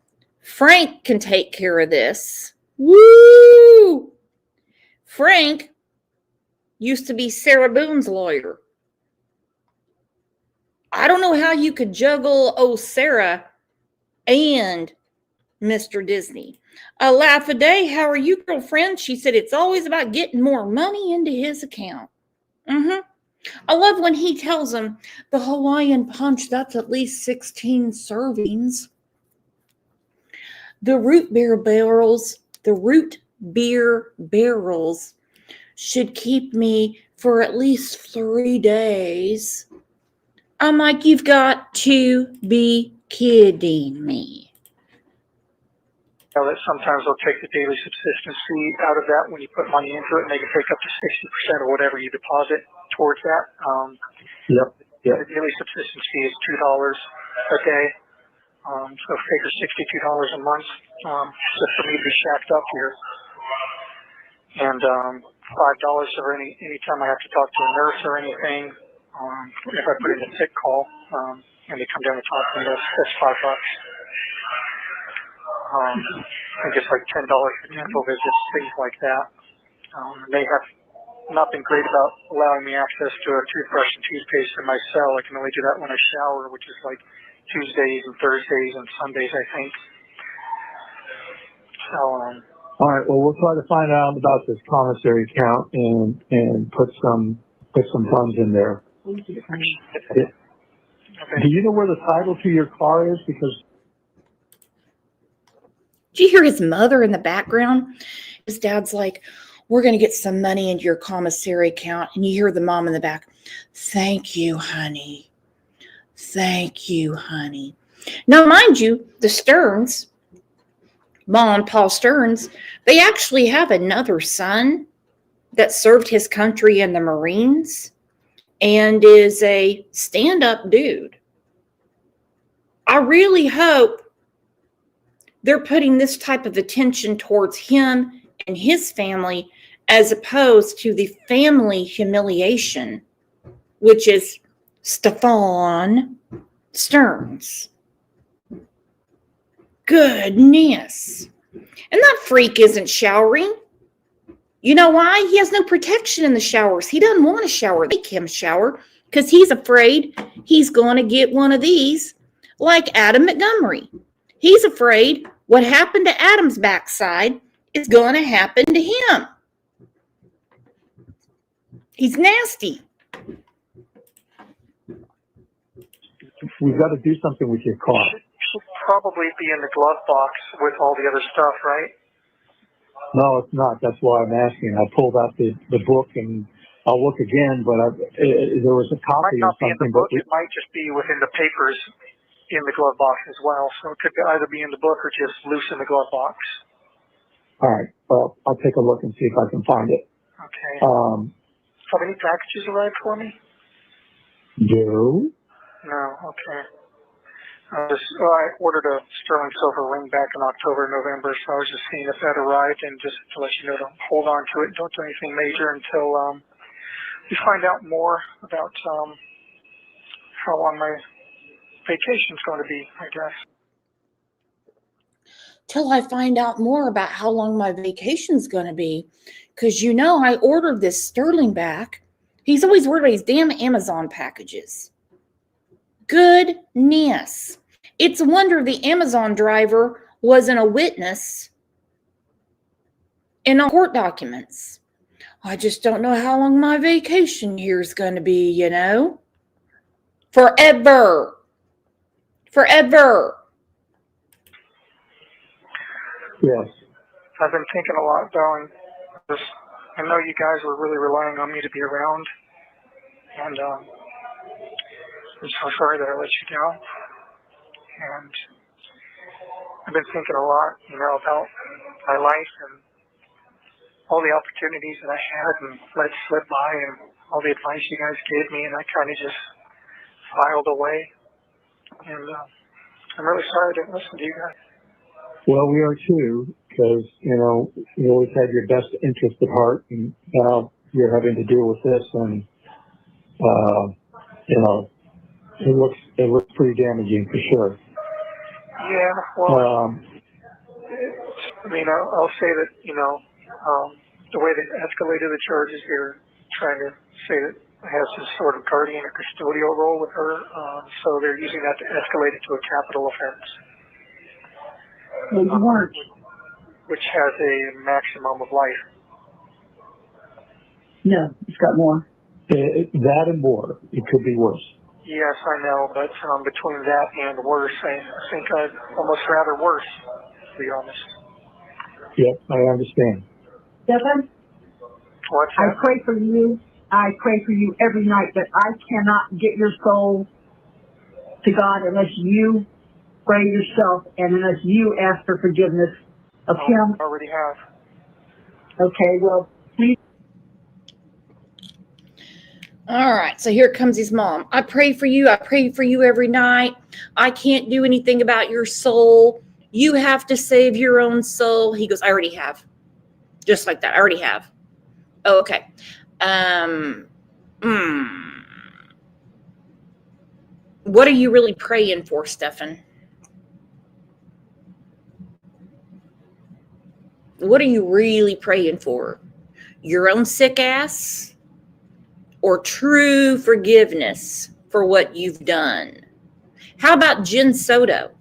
Frank can take care of this. Woo! Frank used to be Sarah Boone's lawyer. I don't know how you could juggle Sarah and Mr. Disney. A laugh a day. How are you, girlfriend? She said it's always about getting more money into his account. I love when he tells him the Hawaiian punch, that's at least 16 servings. The root beer barrels should keep me for at least 3 days. I'm like, you've got to be kidding me. That sometimes they'll take the daily subsistence fee out of that when you put money into it, and they can take up to 60% of whatever you deposit towards that. Yep. The daily subsistence fee is $2 a day. So figure $62 a month just for me to be shacked up here. And $5 for any time I have to talk to a nurse or anything. If I put in a sick call and they come down and talk to me, that's $5. I guess like $10 for dental visits, things like that. They have not been great about allowing me access to a toothbrush and toothpaste in my cell. I can only do that when I shower, which is like Tuesdays and Thursdays and Sundays, I think. So, all right. Well, we'll try to find out about this commissary account and put some funds in there. Do you know where the title to your car is? Because Do you hear his mother in the background? His dad's like, we're going to get some money into your commissary account. And you hear the mom in the back, thank you, honey. Thank you, honey. Now, mind you, the Stearns, Mom, Paul Stearns, they actually have another son that served his country in the Marines and is a stand-up dude. I really hope they're putting this type of attention towards him and his family as opposed to the family humiliation, which is Stefan Stearns. Goodness. And that freak isn't showering. You know why? He has no protection in the showers. He doesn't want to shower. Make him shower because he's afraid he's going to get one of these like Adam Montgomery. He's afraid what happened to Adam's backside is going to happen to him. He's nasty. we've got to do something with your car. Should probably be in the glove box with all the other stuff, right? No, it's not. That's why I'm asking. I pulled out the book and I'll look again, but there was a copy It might or not be in the something. book. It might just be within the papers in the glove box as well. So it could either be in the book or just loose in the glove box. All right. Well, I'll take a look and see if I can find it. Okay. Have any packages arrived for me? No. No. Okay. I ordered a sterling silver ring back in October, November, so I was just seeing if that arrived, and just to let you know to hold on to it. Don't do anything major until we find out more about how long my vacation's going to be, I guess. Till I find out more about how long my vacation's going to be. Because, you know, I ordered this sterling back. He's always worried about his damn Amazon packages. Goodness. It's a wonder the Amazon driver wasn't a witness in all court documents. I just don't know how long my vacation here is going to be, you know? Forever. Forever. Yes. I've been thinking a lot, though, and I know you guys were really relying on me to be around, and I'm so sorry that I let you down. And I've been thinking a lot, you know, about my life and all the opportunities that I had and let slip by and all the advice you guys gave me, and I kind of just filed away. And I'm really sorry I didn't listen to you guys. Well, we are too, because, you know, you always had your best interest at heart, and now you're having to deal with this, and, you know, it looks pretty damaging for sure. Yeah, well, I mean, I'll say that, you know, the way they escalated the charges, they're trying to say that I have some sort of guardian or custodial role with her, so they're using that to escalate it to a capital offense. Well, you weren't. Which has a maximum of life. No, it's got more. That and more. It could be worse. Yes, I know, but between that and worse, I think I'd almost rather worse, to be honest. Yep, I understand. Stefan, What's I that? pray for you. I pray for you every night, but I cannot get your soul to God unless you pray yourself and unless you ask for forgiveness of him. I already have. Okay, well, please. All right, so here comes his mom. I pray for you. I pray for you every night. I can't do anything about your soul. You have to save your own soul. He goes, I already have. Just like that. I already have. Oh, okay. What are you really praying for, Stefan? What are you really praying for? Your own sick ass? Or true forgiveness for what you've done? How about Jen Soto?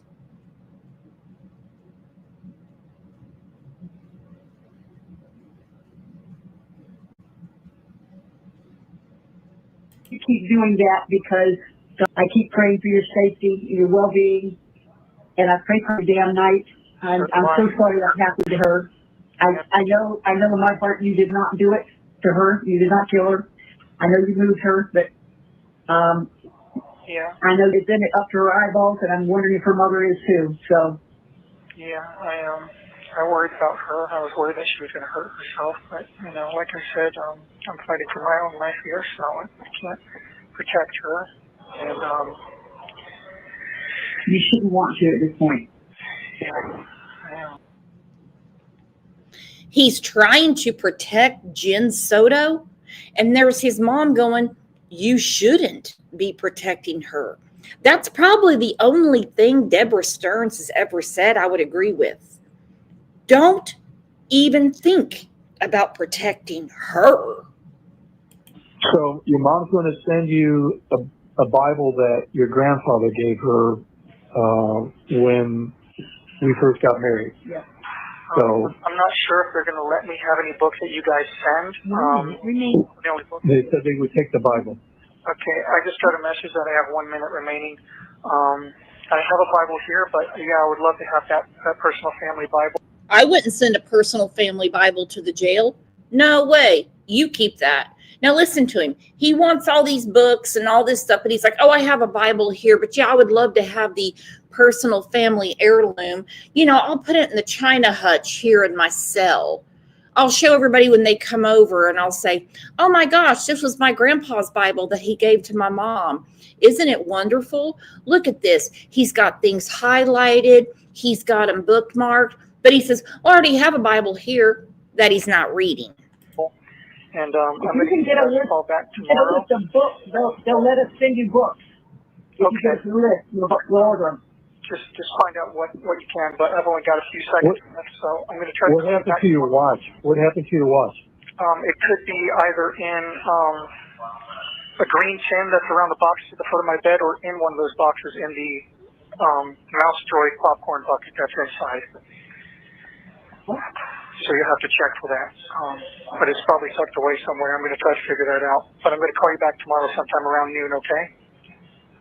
You keep doing that because So I keep praying for your safety, your well-being, and I pray for your damn night. I'm so sorry that happened to her. I know in my heart you did not do it to her. You did not kill her. I know you moved her, but Yeah, I know you've been up to her eyeballs, and I'm wondering if her mother is too. So yeah, I worried about her. I was worried that she was going to hurt herself, but like I said, I'm fighting for my own life here, so I can't protect her, and you shouldn't want to at this point. yeah, I am. He's trying to protect Jen Soto, and there's his mom going, you shouldn't be protecting her. That's probably the only thing Deborah Stearns has ever said I would agree with. Don't even think about protecting her. So your mom's going to send you a Bible that your grandfather gave her when we first got married. Yeah. So I'm not sure if they're going to let me have any books that you guys send. The only book. they said they would take the Bible. Okay, I just got a message that I have 1 minute remaining. I have a Bible here, but yeah, I would love to have that personal family Bible. I wouldn't send a personal family Bible to the jail. No way. You keep that. Now listen to him. He wants all these books and all this stuff, but he's like, oh, I have a Bible here, but yeah, I would love to have the personal family heirloom. I'll put it in the China hutch here in my cell. I'll show everybody when they come over, and I'll say, oh my gosh, this was my grandpa's Bible that he gave to my mom. Isn't it wonderful? Look at this. He's got things highlighted. He's got them bookmarked, but he says, I already have a Bible here that he's not reading. And If I'm you going can get a list, call back get a tomorrow. list of books. They'll let us send you books. If you get a list, we'll order them. Just find out what you can, but I've only got a few seconds left, so I'm going to try to. What happened to your watch? What happened to your watch? It could be either in a green tin that's around the box at the foot of my bed, or in one of those boxes in the Mouse Droid popcorn bucket that's inside. So you'll have to check for that. But it's probably tucked away somewhere. I'm going to try to figure that out. But I'm going to call you back tomorrow sometime around noon, okay?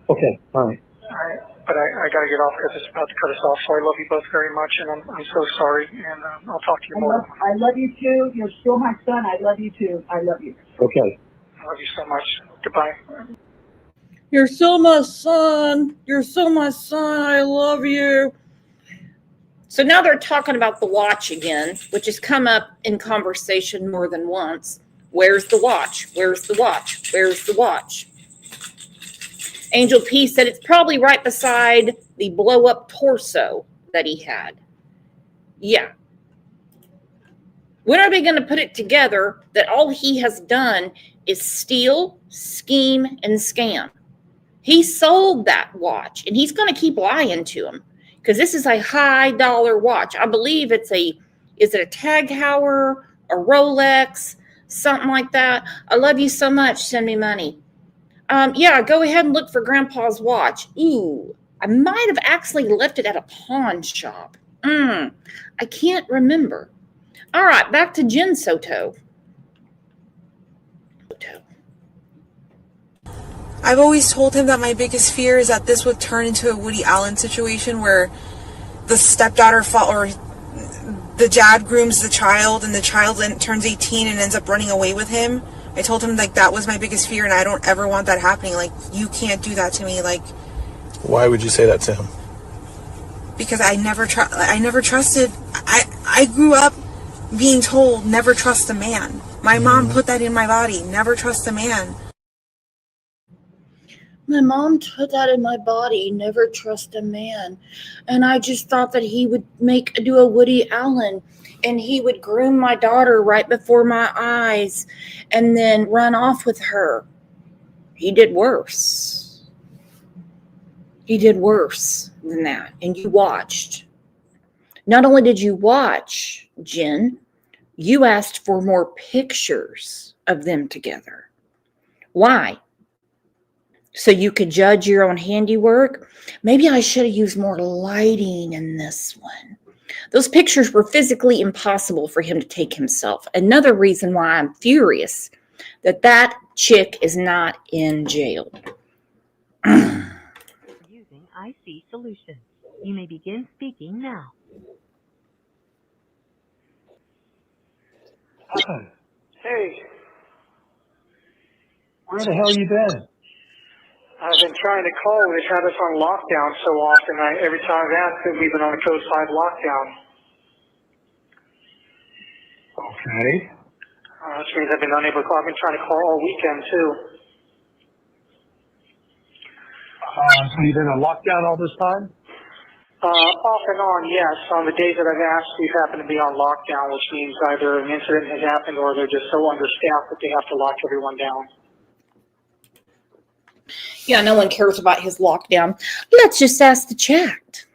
Okay, all right. All right. But I got to get off because it's about to cut us off. So I love you both very much, and I'm so sorry. And I'll talk to you more. I love you too. You're still my son. I love you too. I love you. Okay. I love you so much. Goodbye. You're still my son. You're still my son. I love you. So now they're talking about the watch again, which has come up in conversation more than once. Where's the watch? Where's the watch? Where's the watch? Angel P said it's probably right beside the blow-up torso that he had. Yeah. When are they going to put it together that all he has done is steal, scheme, and scam? He sold that watch, and he's going to keep lying to him because this is a high-dollar watch. I believe is it a Tag Heuer, a Rolex, something like that? I love you so much. Send me money. Yeah, go ahead and look for Grandpa's watch. Ooh, I might have actually left it at a pawn shop. I can't remember. All right, back to Jen Soto. I've always told him that my biggest fear is that this would turn into a Woody Allen situation where the stepdaughter or the dad grooms the child and the child turns 18 and ends up running away with him. I told him that was my biggest fear and I don't ever want that happening. You can't do that to me. Why would you say that to him? Because I never trusted. I grew up being told never trust a man. My mom put that in my body. Never trust a man. My mom put that in my body, never trust a man. And I just thought that he would do a Woody Allen and he would groom my daughter right before my eyes and then run off with her. He did worse. He did worse than that. And you watched. Not only did you watch, Jen, you asked for more pictures of them together. Why? So you could judge your own handiwork. Maybe I should have used more lighting in this one. Those pictures were physically impossible for him to take himself. Another reason why I'm furious that chick is not in jail. Using IC Solutions. You may begin speaking now. Hi. Hey, Where the hell you been? I've been trying to call. They've had us on lockdown so often. Every time I've asked them, we've been on a coast-side lockdown. Okay. Which means I've been unable to call. I've been trying to call all weekend, too. So you've been on lockdown all this time? Off and on, yes. On the days that I've asked, we've happened to be on lockdown, which means either an incident has happened or they're just so understaffed that they have to lock everyone down. Yeah, no one cares about his lockdown. Let's just ask the chat.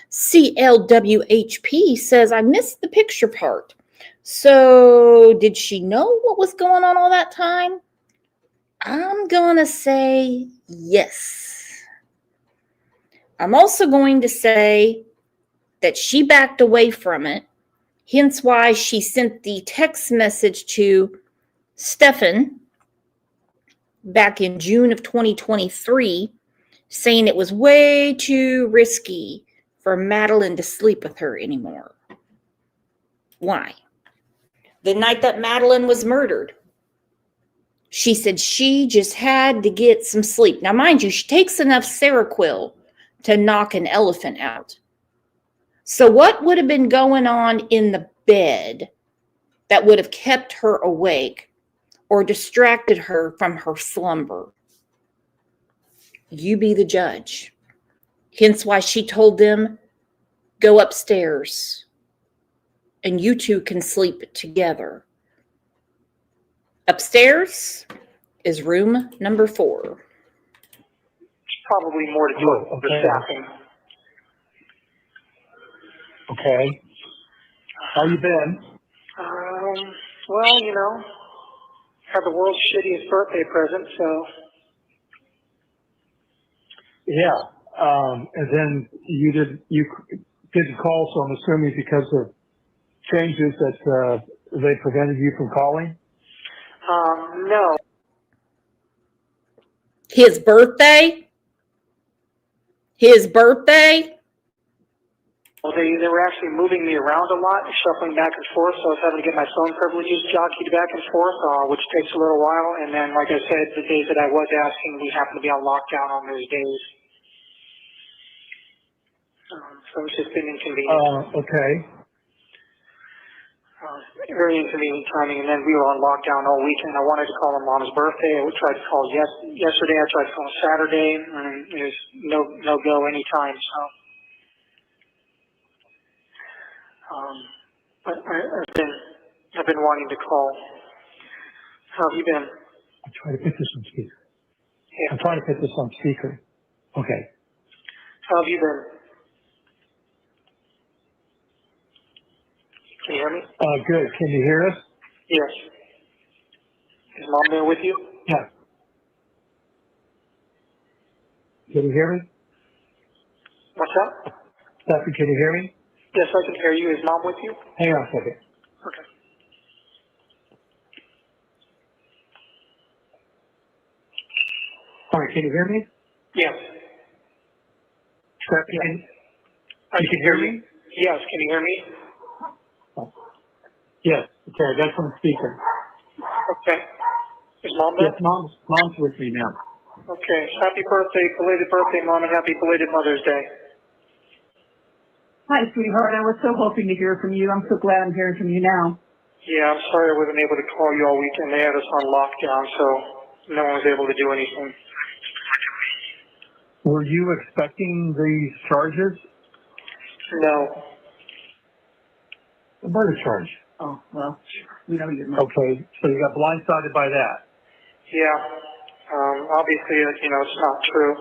CLWHP says, I missed the picture part. So did she know what was going on all that time? I'm going to say yes. I'm also going to say that she backed away from it, hence why she sent the text message to Stefan back in June of 2023, saying it was way too risky for Madeline to sleep with her anymore. Why? The night that Madeline was murdered, she said she just had to get some sleep. Now, mind you, she takes enough Seroquel to knock an elephant out. So what would have been going on in the bed that would have kept her awake or distracted her from her slumber? You be the judge. Hence why she told them, go upstairs and you two can sleep together. Upstairs is room number 4. Probably more to do with the staffing. Okay. How you been? Well, you know, had the world's shittiest birthday present, so. Yeah. And then you didn't call, so I'm assuming because of changes that they prevented you from calling? No. His birthday? His birthday? Well, they were actually moving me around a lot, shuffling back and forth, so I was having to get my phone privileges jockeyed back and forth, which takes a little while. And then, like I said, the days that I was asking, we happened to be on lockdown on those days. So it's just been inconvenient. Okay. Very inconvenient timing, and then we were on lockdown all weekend. I wanted to call my mom's birthday. I tried to call yesterday. I tried to call Saturday, and there's no go anytime. So, but I've been wanting to call. How have you been? I'm trying to put this on speaker. Yeah. I'm trying to put this on speaker. Okay. How have you been? Can you hear me? Good. Can you hear us? Yes. Is Mom there with you? Yeah. Can you hear me? What's up? Stephanie, can you hear me? Yes, I can hear you. Is Mom with you? Hang on a second. Okay. All right, can you hear me? Yes. Stephanie, You can hear me? Yes, can you hear me? yes. Okay, I got some speaker. Okay. Is Mom there? Yes, mom's with me now. Okay. Happy birthday, belated birthday, Mom, and happy belated Mother's Day. Hi, sweetheart. I was so hoping to hear from you. I'm so glad I'm hearing from you now. Yeah, I'm sorry I wasn't able to call you all weekend. They had us on lockdown, so no one was able to do anything. Were you expecting these charges? No. The murder charge. Oh, well, we know you're not. Okay, so you got blindsided by that. Yeah. Obviously, you know, it's not true.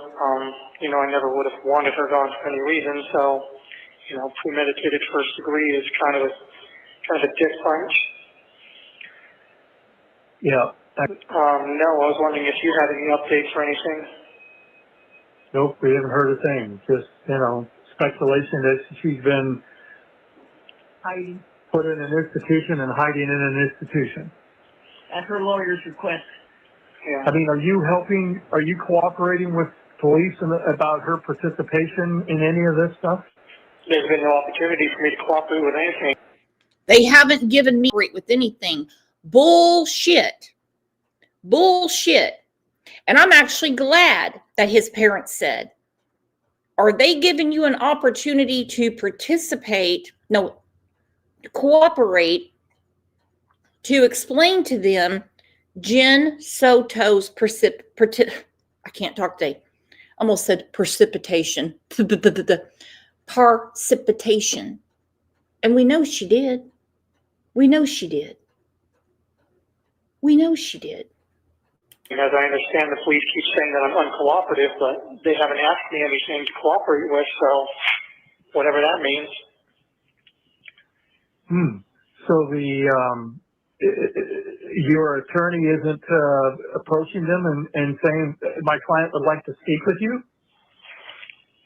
You know, I never would have wanted her gone for any reason, so, you know, premeditated first degree is kind of a dick punch. Yeah. No, I was wondering if you had any updates or anything. Nope, we haven't heard a thing. Just, you know, speculation that she's been Hiding put in an institution and hiding in an institution. at her lawyer's request. Yeah. I mean, are you cooperating with police about her participation in any of this stuff? There's been no opportunity for me to cooperate with anything. They haven't given me with anything. Bullshit. Bullshit. And I'm actually glad that his parents said, are they giving you an opportunity to participate? No, cooperate to explain to them Jen Soto's I can't talk today. Almost said precipitation. Precipitation. And we know she did. We know she did. We know she did. As I understand, the police keep saying that I'm uncooperative, but they haven't asked me anything to cooperate with, so whatever that means. So your attorney isn't approaching them and saying, my client would like to speak with you?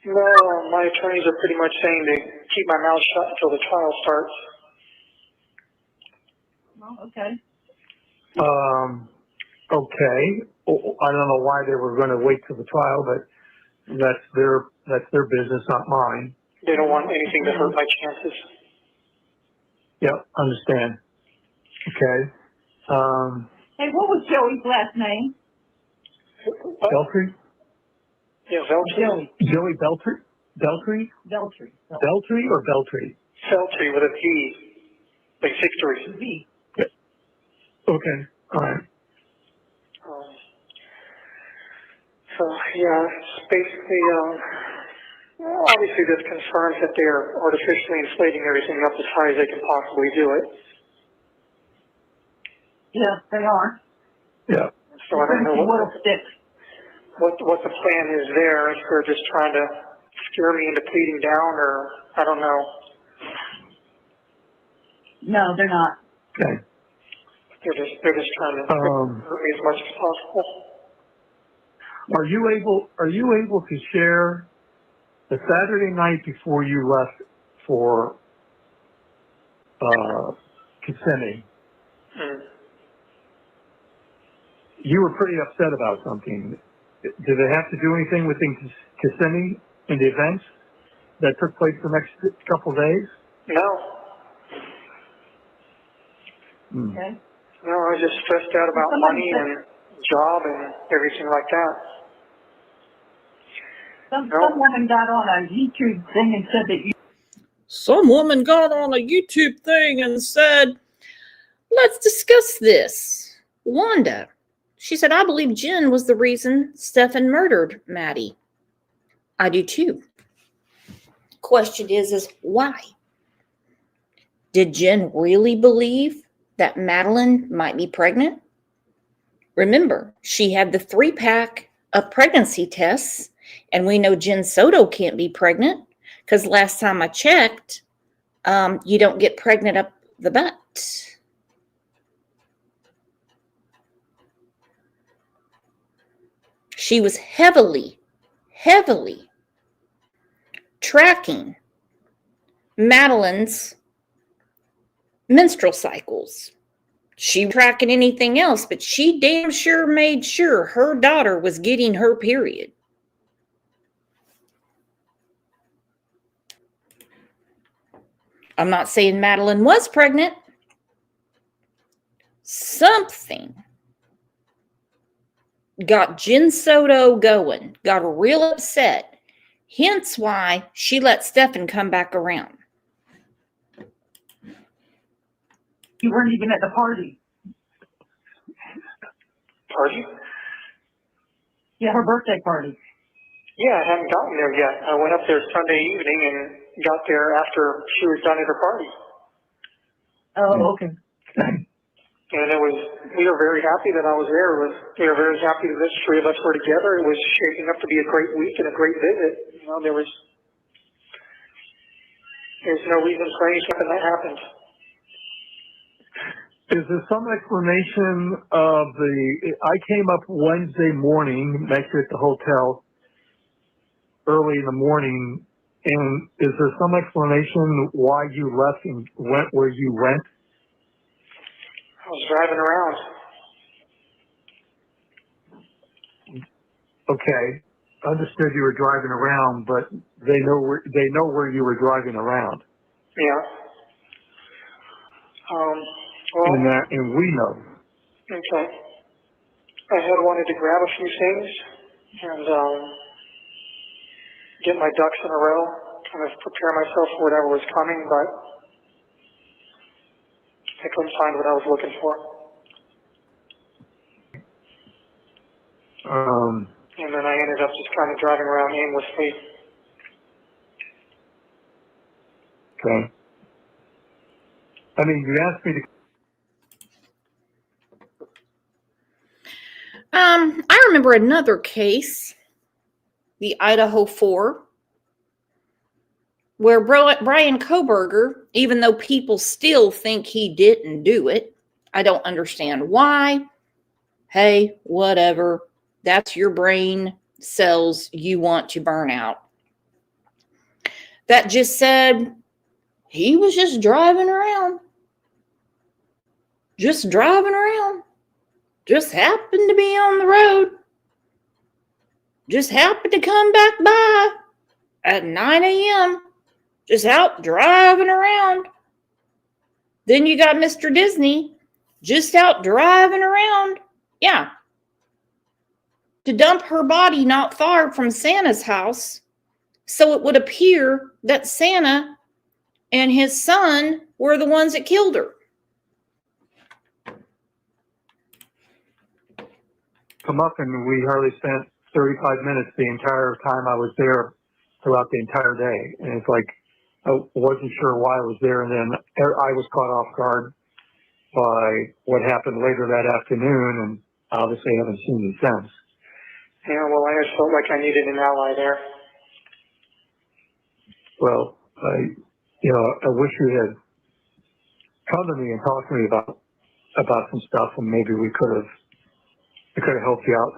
No, my attorneys are pretty much saying to keep my mouth shut until the trial starts. Well, okay. Okay. I don't know why they were going to wait till the trial, but that's their business, not mine. They don't want anything to hurt my chances. Yep, understand. Okay. Hey, what was Joey's last name? Beltry? Yeah, Veltri. Joey Beltry? Beltry? Beltry. Beltry or Beltry? Veltri with a V, like victory. V. Okay. All right. So yeah, it's basically, obviously this confirms that they're artificially inflating everything up as high as they can possibly do it. Yeah, they are. Yeah. So I don't know what'll stick. What the plan is there. If they're just trying to scare me into pleading down, or I don't know. No, they're not. Okay. They're just trying to hurt me as much as possible. Are you able to share the Saturday night before you left for Kissimmee? You were pretty upset about something. Did they have to do anything within Kissimmee in the events that took place the next couple of days? No. Okay. No, I was just stressed out about money and job and everything like that. Some woman got on a YouTube thing and said that you. Some woman got on a YouTube thing and said, let's discuss this. Wanda, she said, I believe Jen was the reason Stefan murdered Maddie. I do too. Question is why? Did Jen really believe that Madeline might be pregnant? Remember, she had the 3-pack of pregnancy tests, and we know Jen Soto can't be pregnant because last time I checked, you don't get pregnant up the butt. She was heavily tracking Madeline's menstrual cycles. She tracking anything else, but she damn sure made sure her daughter was getting her period. I'm not saying Madeline was pregnant. Something got Jen Soto going, got her real upset. Hence why she let Stefan come back around. You weren't even at the party. Party? Yeah, her birthday party. Yeah, I haven't gotten there yet. I went up there Sunday evening and got there after she was done at her party. Oh, okay. And we were very happy that I was there. We were very happy that the 3 of us were together. It was shaping up to be a great week and a great visit. You know, there's no reason for anything that happened. Is there some explanation of I came up Wednesday morning, met you at the hotel early in the morning, and is there some explanation why you left and went where you went? I was driving around. Okay. understood you were driving around, but they know where you were driving around. Yeah. Well, And we know. okay. I had wanted to grab a few things and get my ducks in a row, kind of prepare myself for whatever was coming, but I couldn't find what I was looking for. And then I ended up just kind of driving around aimlessly. Okay. I mean, you asked me to. I remember another case, the Idaho 4, where Brian Koberger, even though people still think he didn't do it, I don't understand why. Hey, whatever. That's your brain cells you want to burn out. That just said he was just driving around. Just driving around. Just happened to be on the road. Just happened to come back by at 9 a.m. Just out driving around. Then you got Mr. Disney just out driving around. Yeah. To dump her body not far from Santa's house, so it would appear that Santa and his son were the ones that killed her. Come up, and we hardly spent 35 minutes the entire time I was there throughout the entire day. And it's like, I wasn't sure why I was there. And then I was caught off guard by what happened later that afternoon, and obviously haven't seen you since. Yeah, well, I just felt like I needed an ally there. Well, I wish you had come to me and talked to me about some stuff, and maybe we could have helped you out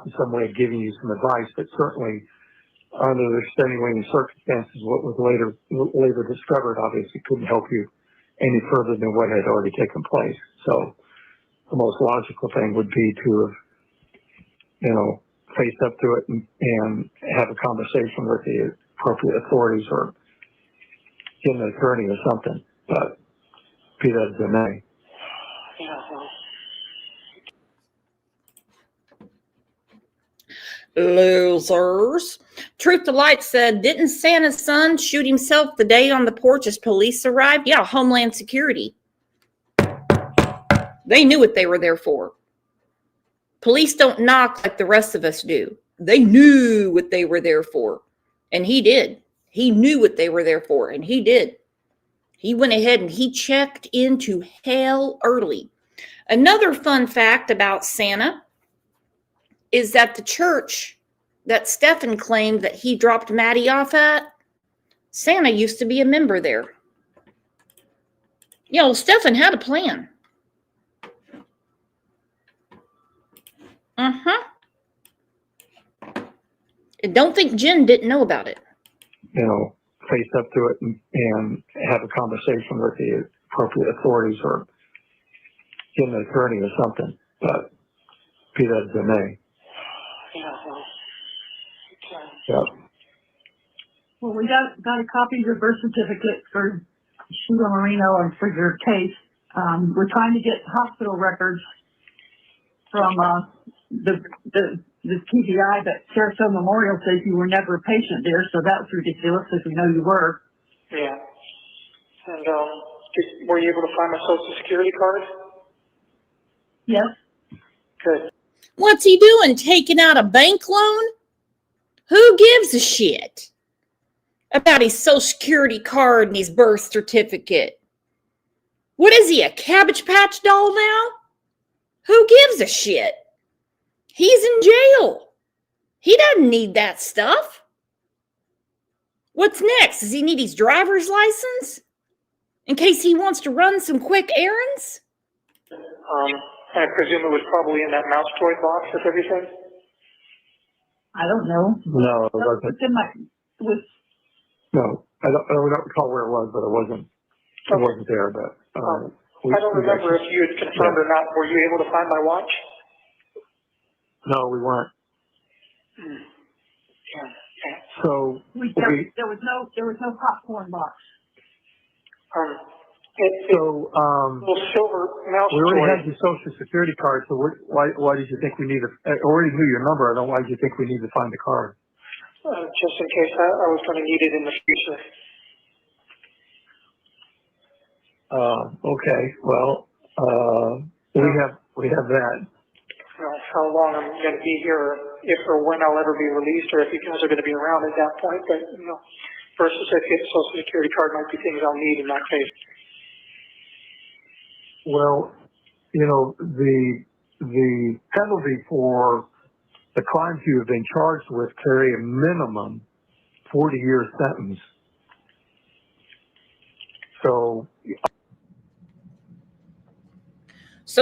in some way, giving you some advice. But certainly, under the extenuating circumstances, what was later discovered obviously couldn't help you any further than what had already taken place. So the most logical thing would be to have, face up to it and have a conversation with the appropriate authorities or get an attorney or something. But be that as it may. Yeah, well. Losers. Truth to Light said, didn't Santa's son shoot himself the day on the porch as police arrived? Yeah, Homeland Security. They knew what they were there for. Police don't knock like the rest of us do. They knew what they were there for. And he did. He knew what they were there for, and he did. He went ahead and he checked into hell early. Another fun fact about Santa is that the church that Stephen claimed that he dropped Maddie off at, Santa used to be a member there. Stephen had a plan. And don't think Jen didn't know about it. Face up to it and have a conversation with the appropriate authorities or get an attorney or something. But be that as it may. Yeah, well. Yeah. Well, we got a copy of your birth certificate for Sheila Marino and for your case. We're trying to get hospital records from the TBI, but Sarasota Memorial says you were never a patient there, so that's ridiculous because we know you were. Yeah. And were you able to find my Social Security card? Yes. Good. What's he doing? Taking out a bank loan? Who gives a shit about his Social Security card and his birth certificate? What is he, a Cabbage Patch doll now? Who gives a shit? He's in jail. He doesn't need that stuff. What's next? Does he need his driver's license? In case he wants to run some quick errands? I presume it was probably in that mouse toy box with everything? I don't know. No, it wasn't. It's in my, No, I don't recall where it was, but it wasn't. It wasn't there. But I don't remember if you had confirmed or not. Were you able to find my watch? No, we weren't. So There was no popcorn box. Little silver mouse we already toy. had your social security card, so why did you think we need I already knew your number. I don't. Why did you think we need to find the card? Just in case I was going to need it in the future. Okay. Well, we have that. You know, how long I'm going to be here, if or when I'll ever be released, or if you guys are going to be around at that point. But, you know, birth certificate, social security card might be things I'll need in that case. Well, you know, the penalty for the crimes you have been charged with carry a minimum 40-year sentence. So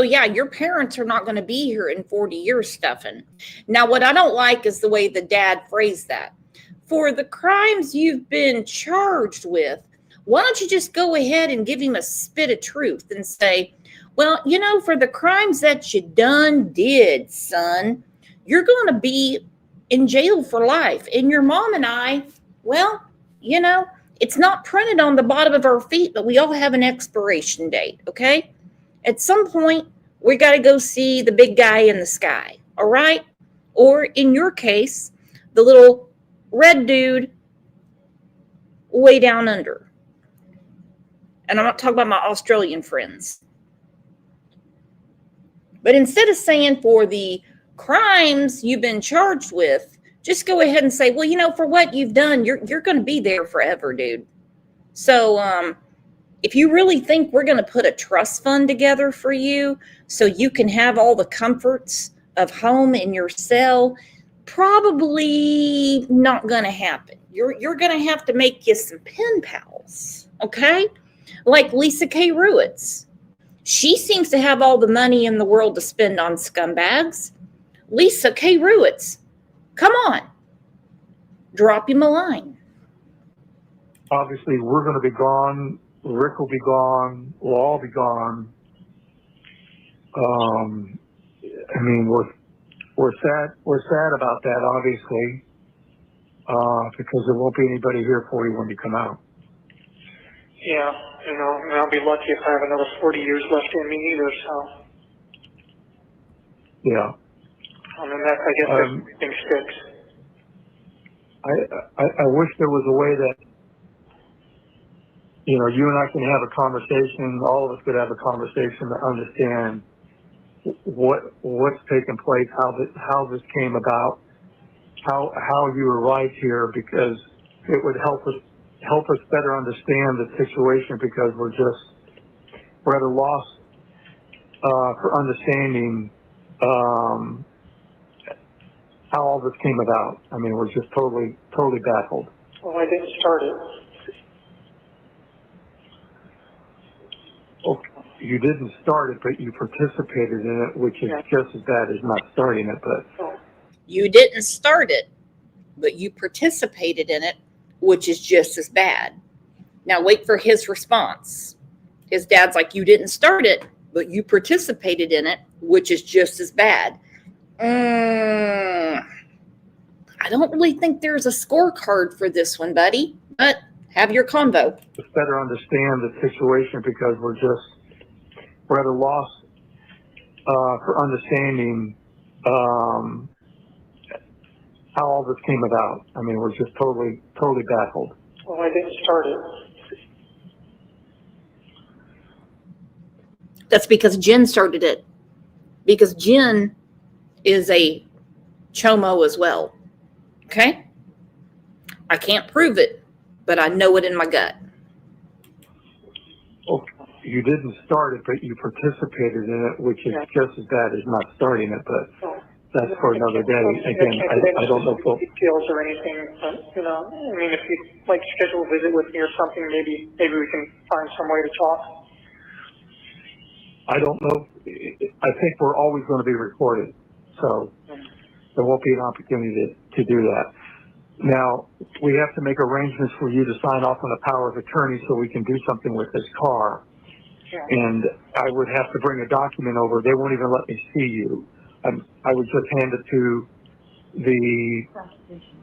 yeah, your parents are not going to be here in 40 years, Stefan. Now, what I don't like is the way the dad phrased that. For the crimes you've been charged with, why don't you just go ahead and give him a spit of truth and say, well, you know, for the crimes that you did, son, you're going to be in jail for life. And your mom and I, well, you know, it's not printed on the bottom of our feet, but we all have an expiration date, okay? At some point, we got to go see the big guy in the sky, all right? Or in your case, the little red dude way down under. And I'm not talking about my Australian friends. But instead of saying for the crimes you've been charged with, just go ahead and say, well, you know, for what you've done, you're going to be there forever, dude. So, if you really think we're going to put a trust fund together for you so you can have all the comforts of home in your cell, probably not going to happen. You're going to have to make you some pen pals, okay? Like Lisa K. Ruetz. She seems to have all the money in the world to spend on scumbags. Lisa K. Ruetz, come on. Drop him a line. Obviously, we're going to be gone. Rick will be gone. We'll all be gone. I mean, we're sad about that, obviously, because there won't be anybody here for you when you come out. Yeah, you know, and I'll be lucky if I have another 40 years left in me either, so. Yeah. I mean, that, I guess that's everything sticks. I wish there was a way that, you know, you and I can have a conversation, all of us could have a conversation to understand what's taken place, how this came about, how you arrived here, because it would help us better understand the situation, because we're at a loss for understanding how all this came about. I mean, we're just totally baffled. Well, I didn't start it. Okay. You didn't start it, but you participated in it, which is just as bad as not starting it. But you didn't start it, but you participated in it, which is just as bad. Now wait for his response. His dad's like, you didn't start it, but you participated in it, which is just as bad. I don't really think there's a scorecard for this one, buddy, but have your convo. Just better understand the situation, because we're at a loss for understanding how all this came about. I mean, we're just totally baffled. Well, I didn't start it. That's because Jen started it. Because Jen is a chomo as well. Okay? I can't prove it, but I know it in my gut. Okay. You didn't start it, but you participated in it, which is just as bad as not starting it, but that's for another day. Again, I don't know if details or anything, but, you know, I mean, if you'd like to schedule a visit with me or something, maybe we can find some way to talk. I don't know. I think we're always going to be recorded, so there won't be an opportunity to do that. Now, we have to make arrangements for you to sign off on a power of attorney so we can do something with this car. And I would have to bring a document over. They won't even let me see you. I would just hand it to the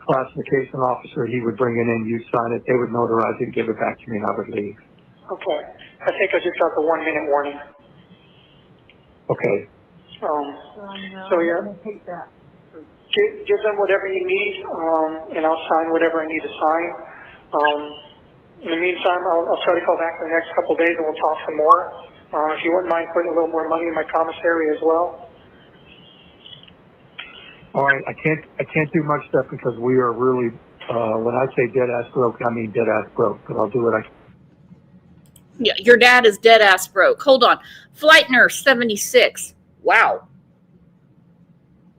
classification officer he would bring it in, you'd sign it, they would notarize it, give it back to me, and I would leave. Okay. I think I just got the 1 minute warning. Okay. So yeah, give them whatever you need, and I'll sign whatever I need to sign. In the meantime, I'll try to call back in the next couple of days and we'll talk some more. If you wouldn't mind putting a little more money in my commissary as well. All right, I can't do much stuff because we are really, when I say dead ass broke, I mean dead ass broke, but I'll do what I can. Yeah, your dad is dead ass broke. Hold on. Flight nurse 76. Wow.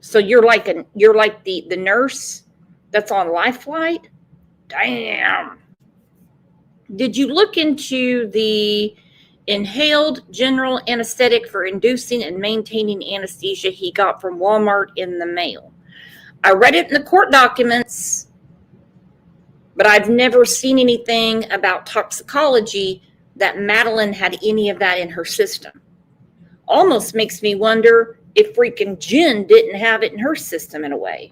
So you're like the nurse that's on Life Flight? Damn. Did you look into the inhaled general anesthetic for inducing and maintaining anesthesia he got from Walmart in the mail? I read it in the court documents, but I've never seen anything about toxicology that Madeline had any of that in her system. Almost makes me wonder if freaking Jen didn't have it in her system in a way.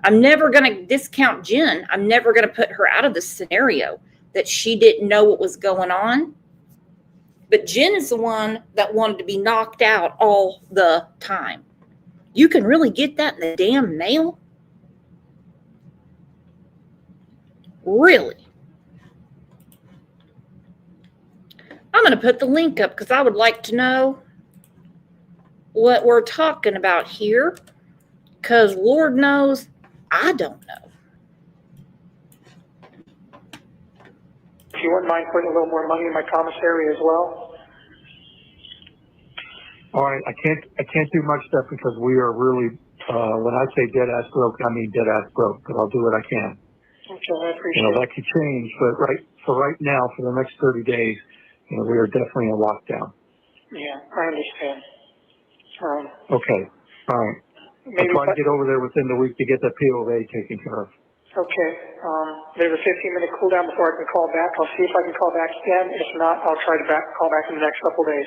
I'm never going to discount Jen. I'm never going to put her out of this scenario that she didn't know what was going on. But Jen is the one that wanted to be knocked out all the time. You can really get that in the damn mail? Really? I'm going to put the link up because I would like to know what we're talking about here. Because Lord knows, I don't know. If you wouldn't mind putting a little more money in my commissary as well. All right, I can't do much stuff because we are really, when I say dead ass broke, I mean dead ass broke, but I'll do what I can. Okay, I appreciate it. That could change, but right now, for the next 30 days, we are definitely in lockdown. Yeah, I understand. Okay, all right. I'll try to get over there within the week to get the POA taken care of. Okay, there's a 15-minute cooldown before I can call back. I'll see if I can call back again. If not, I'll try to call back in the next couple of days.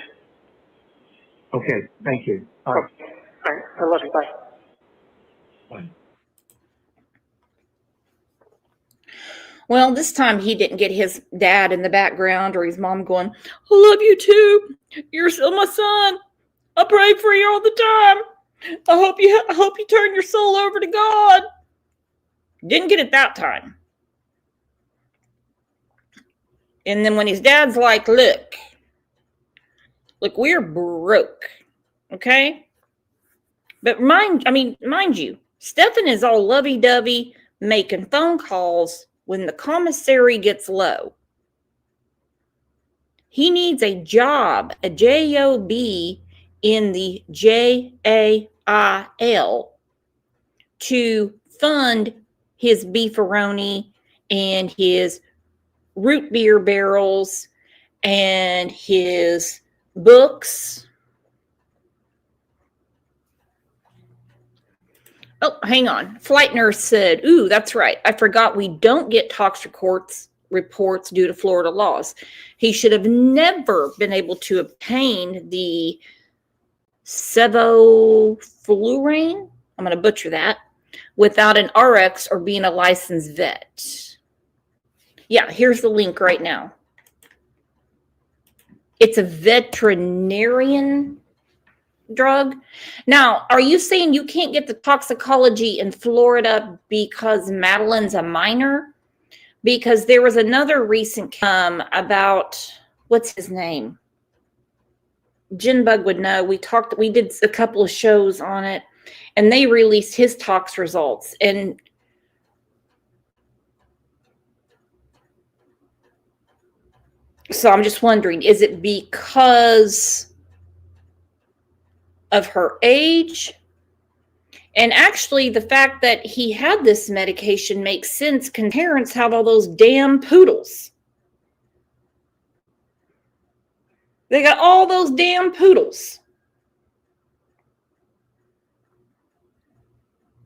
Okay, thank you. All right. Okay. All right, I love you. Bye. Bye. Well, this time he didn't get his dad in the background or his mom going, I love you too. You're still my son. I pray for you all the time. I hope you turn your soul over to God. Didn't get it that time. And then when his dad's like, look, we're broke. Okay? But mind you, Stefan is all lovey-dovey making phone calls when the commissary gets low. He needs a job, a job in the JAIL to fund his beefaroni and his root beer barrels and his books. Oh, hang on. Flight nurse said, ooh, that's right. I forgot we don't get tox reports due to Florida laws. He should have never been able to obtain the sevoflurane, I'm going to butcher that, without an RX or being a licensed vet. Yeah, here's the link right now. It's a veterinarian drug. Now, are you saying you can't get the toxicology in Florida because Madeline's a minor? Because there was another recent about, what's his name? Jinbug would know. We did a couple of shows on it, and they released his tox results. And so I'm just wondering, is it because of her age? And actually, the fact that he had this medication makes sense. Can parents have all those damn poodles? They got all those damn poodles.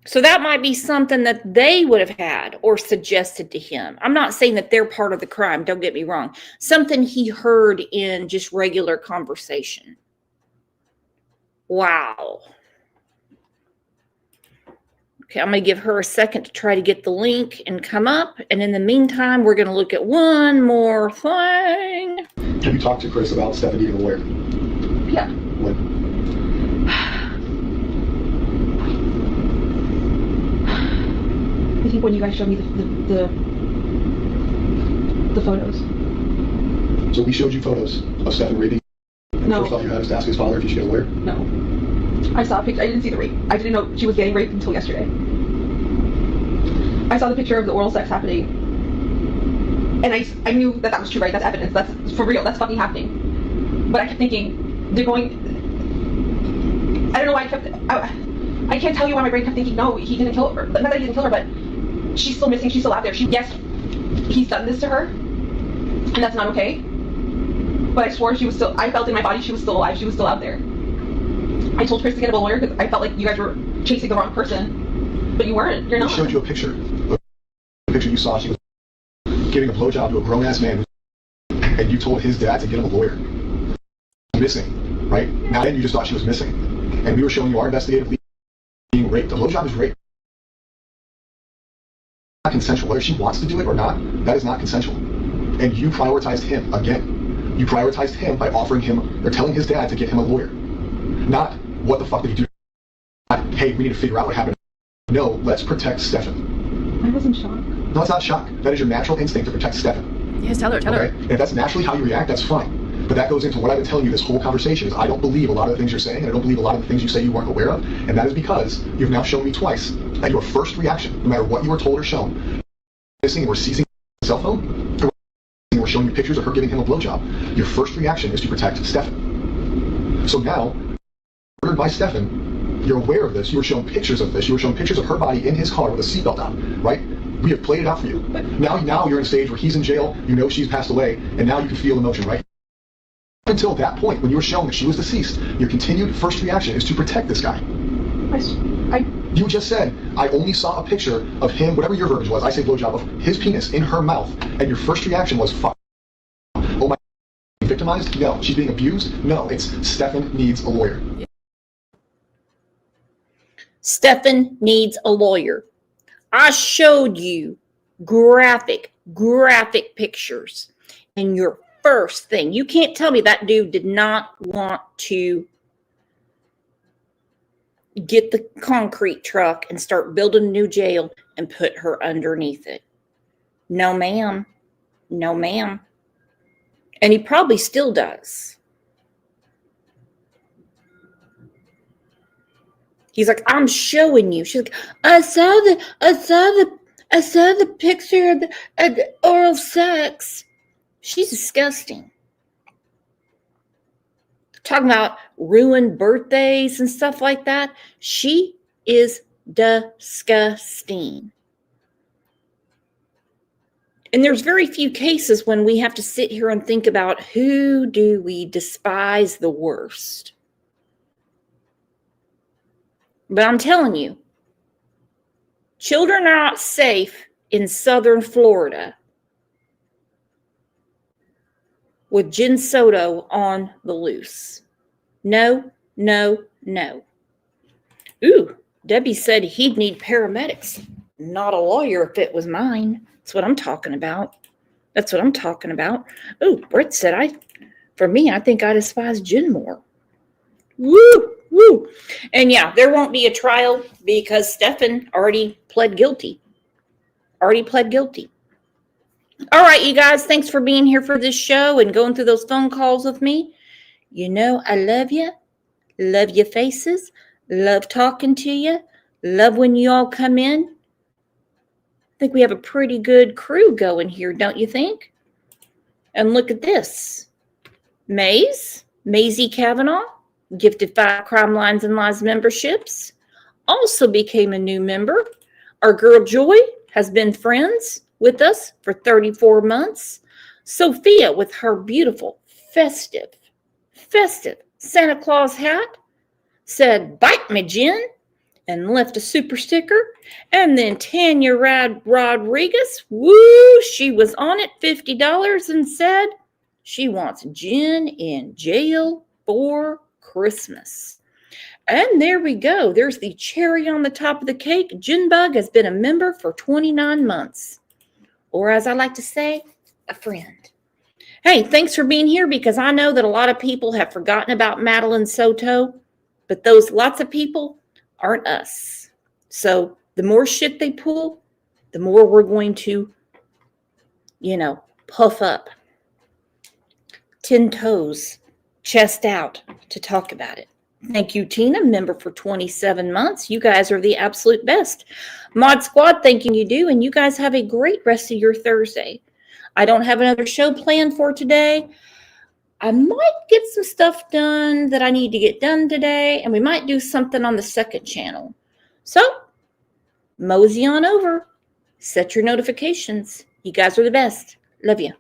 So that might be something that they would have had or suggested to him. I'm not saying that they're part of the crime. Don't get me wrong. Something he heard in just regular conversation. Wow. Okay, I'm going to give her a second to try to get the link and come up. And in the meantime, we're going to look at one more thing. Have you talked to Chris about Stefan needing a lawyer? Yeah. When? I think when you guys showed me the photos. So we showed you photos of Stefan raping. And No. the first thought you had was to ask his father if he should get a lawyer? No. I saw a picture. I didn't see the rape. I didn't know she was getting raped until yesterday. I saw the picture of the oral sex happening. And I knew that was true, right? That's evidence. That's for real. That's fucking happening. But I kept thinking, they're going... I don't know why I can't tell you why my brain kept thinking, no, he didn't kill her. Not that he didn't kill her, but she's still missing. She's still out there. Yes, he's done this to her. And that's not okay. But I swore I felt in my body she was still alive. She was still out there. I told Chris to get a lawyer because I felt like you guys were chasing the wrong person. But you weren't. You're not. We showed you a picture. The picture you saw, she was giving a blowjob to a grown-ass man. And you told his dad to get him a lawyer. Missing, right? Now then you just thought she was missing. And we were showing you our investigative lead being raped. A blowjob is rape. Not consensual. Whether she wants to do it or not, that is not consensual. And you prioritized him again. You prioritized him by offering him or telling his dad to get him a lawyer. Not, what the fuck did you do? Not, hey, we need to figure out what happened. No, let's protect Stefan. I was in shock. No, it's not shock. That is your natural instinct to protect Stefan. Yes, tell her. And if that's naturally how you react, that's fine. But that goes into what I've been telling you this whole conversation is I don't believe a lot of the things you're saying, and I don't believe a lot of the things you say you weren't aware of, and that is because you've now shown me twice that your first reaction, no matter what you were told or shown, missing or seizing a cell phone, or we're showing you pictures of her giving him a blowjob, your first reaction is to protect Stefan. So now, murdered by Stefan, you're aware of this, you were shown pictures of this, you were shown pictures of her body in his car with a seatbelt on, right? We have played it out for you. Now you're in a stage where he's in jail, you know she's passed away, and now you can feel emotion, right? Until that point, when you were shown that she was deceased, your continued first reaction is to protect this guy. You just said, I only saw a picture of him, whatever your verbiage was, I say blowjob, of his penis in her mouth, and your first reaction was, fuck. Oh my, victimized? No. She's being abused? No. It's Stefan needs a lawyer. Stefan needs a lawyer. I showed you graphic pictures. And your first thing, you can't tell me that dude did not want to get the concrete truck and start building a new jail and put her underneath it. No, ma'am. No, ma'am. And he probably still does. He's like, I'm showing you. She's like, I saw the picture of the oral sex. She's disgusting. Talking about ruined birthdays and stuff like that. She is disgusting. And there's very few cases when we have to sit here and think about who do we despise the worst. But I'm telling you, children are not safe in southern Florida with Jen Soto on the loose. No, no, no. Ooh, Debbie said he'd need paramedics, not a lawyer if it was mine. That's what I'm talking about. That's what I'm talking about. Ooh, Brett said I think I despise Jen more. Woo! Woo. And yeah, there won't be a trial because Stefan already pled guilty. All right, you guys, thanks for being here for this show and going through those phone calls with me. You know, I love you. Love your faces. Love talking to you. Love when you all come in. I think we have a pretty good crew going here, don't you think? And look at this. Maisie Kavanaugh. Gifted 5 Crime Lines and Lies memberships, also became a new member. Our girl Joy has been friends with us for 34 months. Sophia with her beautiful festive Santa Claus hat said, "Bite me, Jen," and left a super sticker. And then Tanya Rodriguez, woo, she was on it, $50, and said she wants Jen in jail for Christmas. And there we go. There's the cherry on the top of the cake. Junebug has been a member for 29 months. Or as I like to say, a friend. Hey, thanks for being here, because I know that a lot of people have forgotten about Madeline Soto, but those lots of people aren't us. So the more shit they pull, the more we're going to, puff up. 10 toes, chest out to talk about it. Thank you, Tina, member for 27 months. You guys are the absolute best. Mod Squad, thanking you, do, and you guys have a great rest of your Thursday. I don't have another show planned for today. I might get some stuff done that I need to get done today, and we might do something on the second channel. So, mosey on over. Set your notifications. You guys are the best. Love you.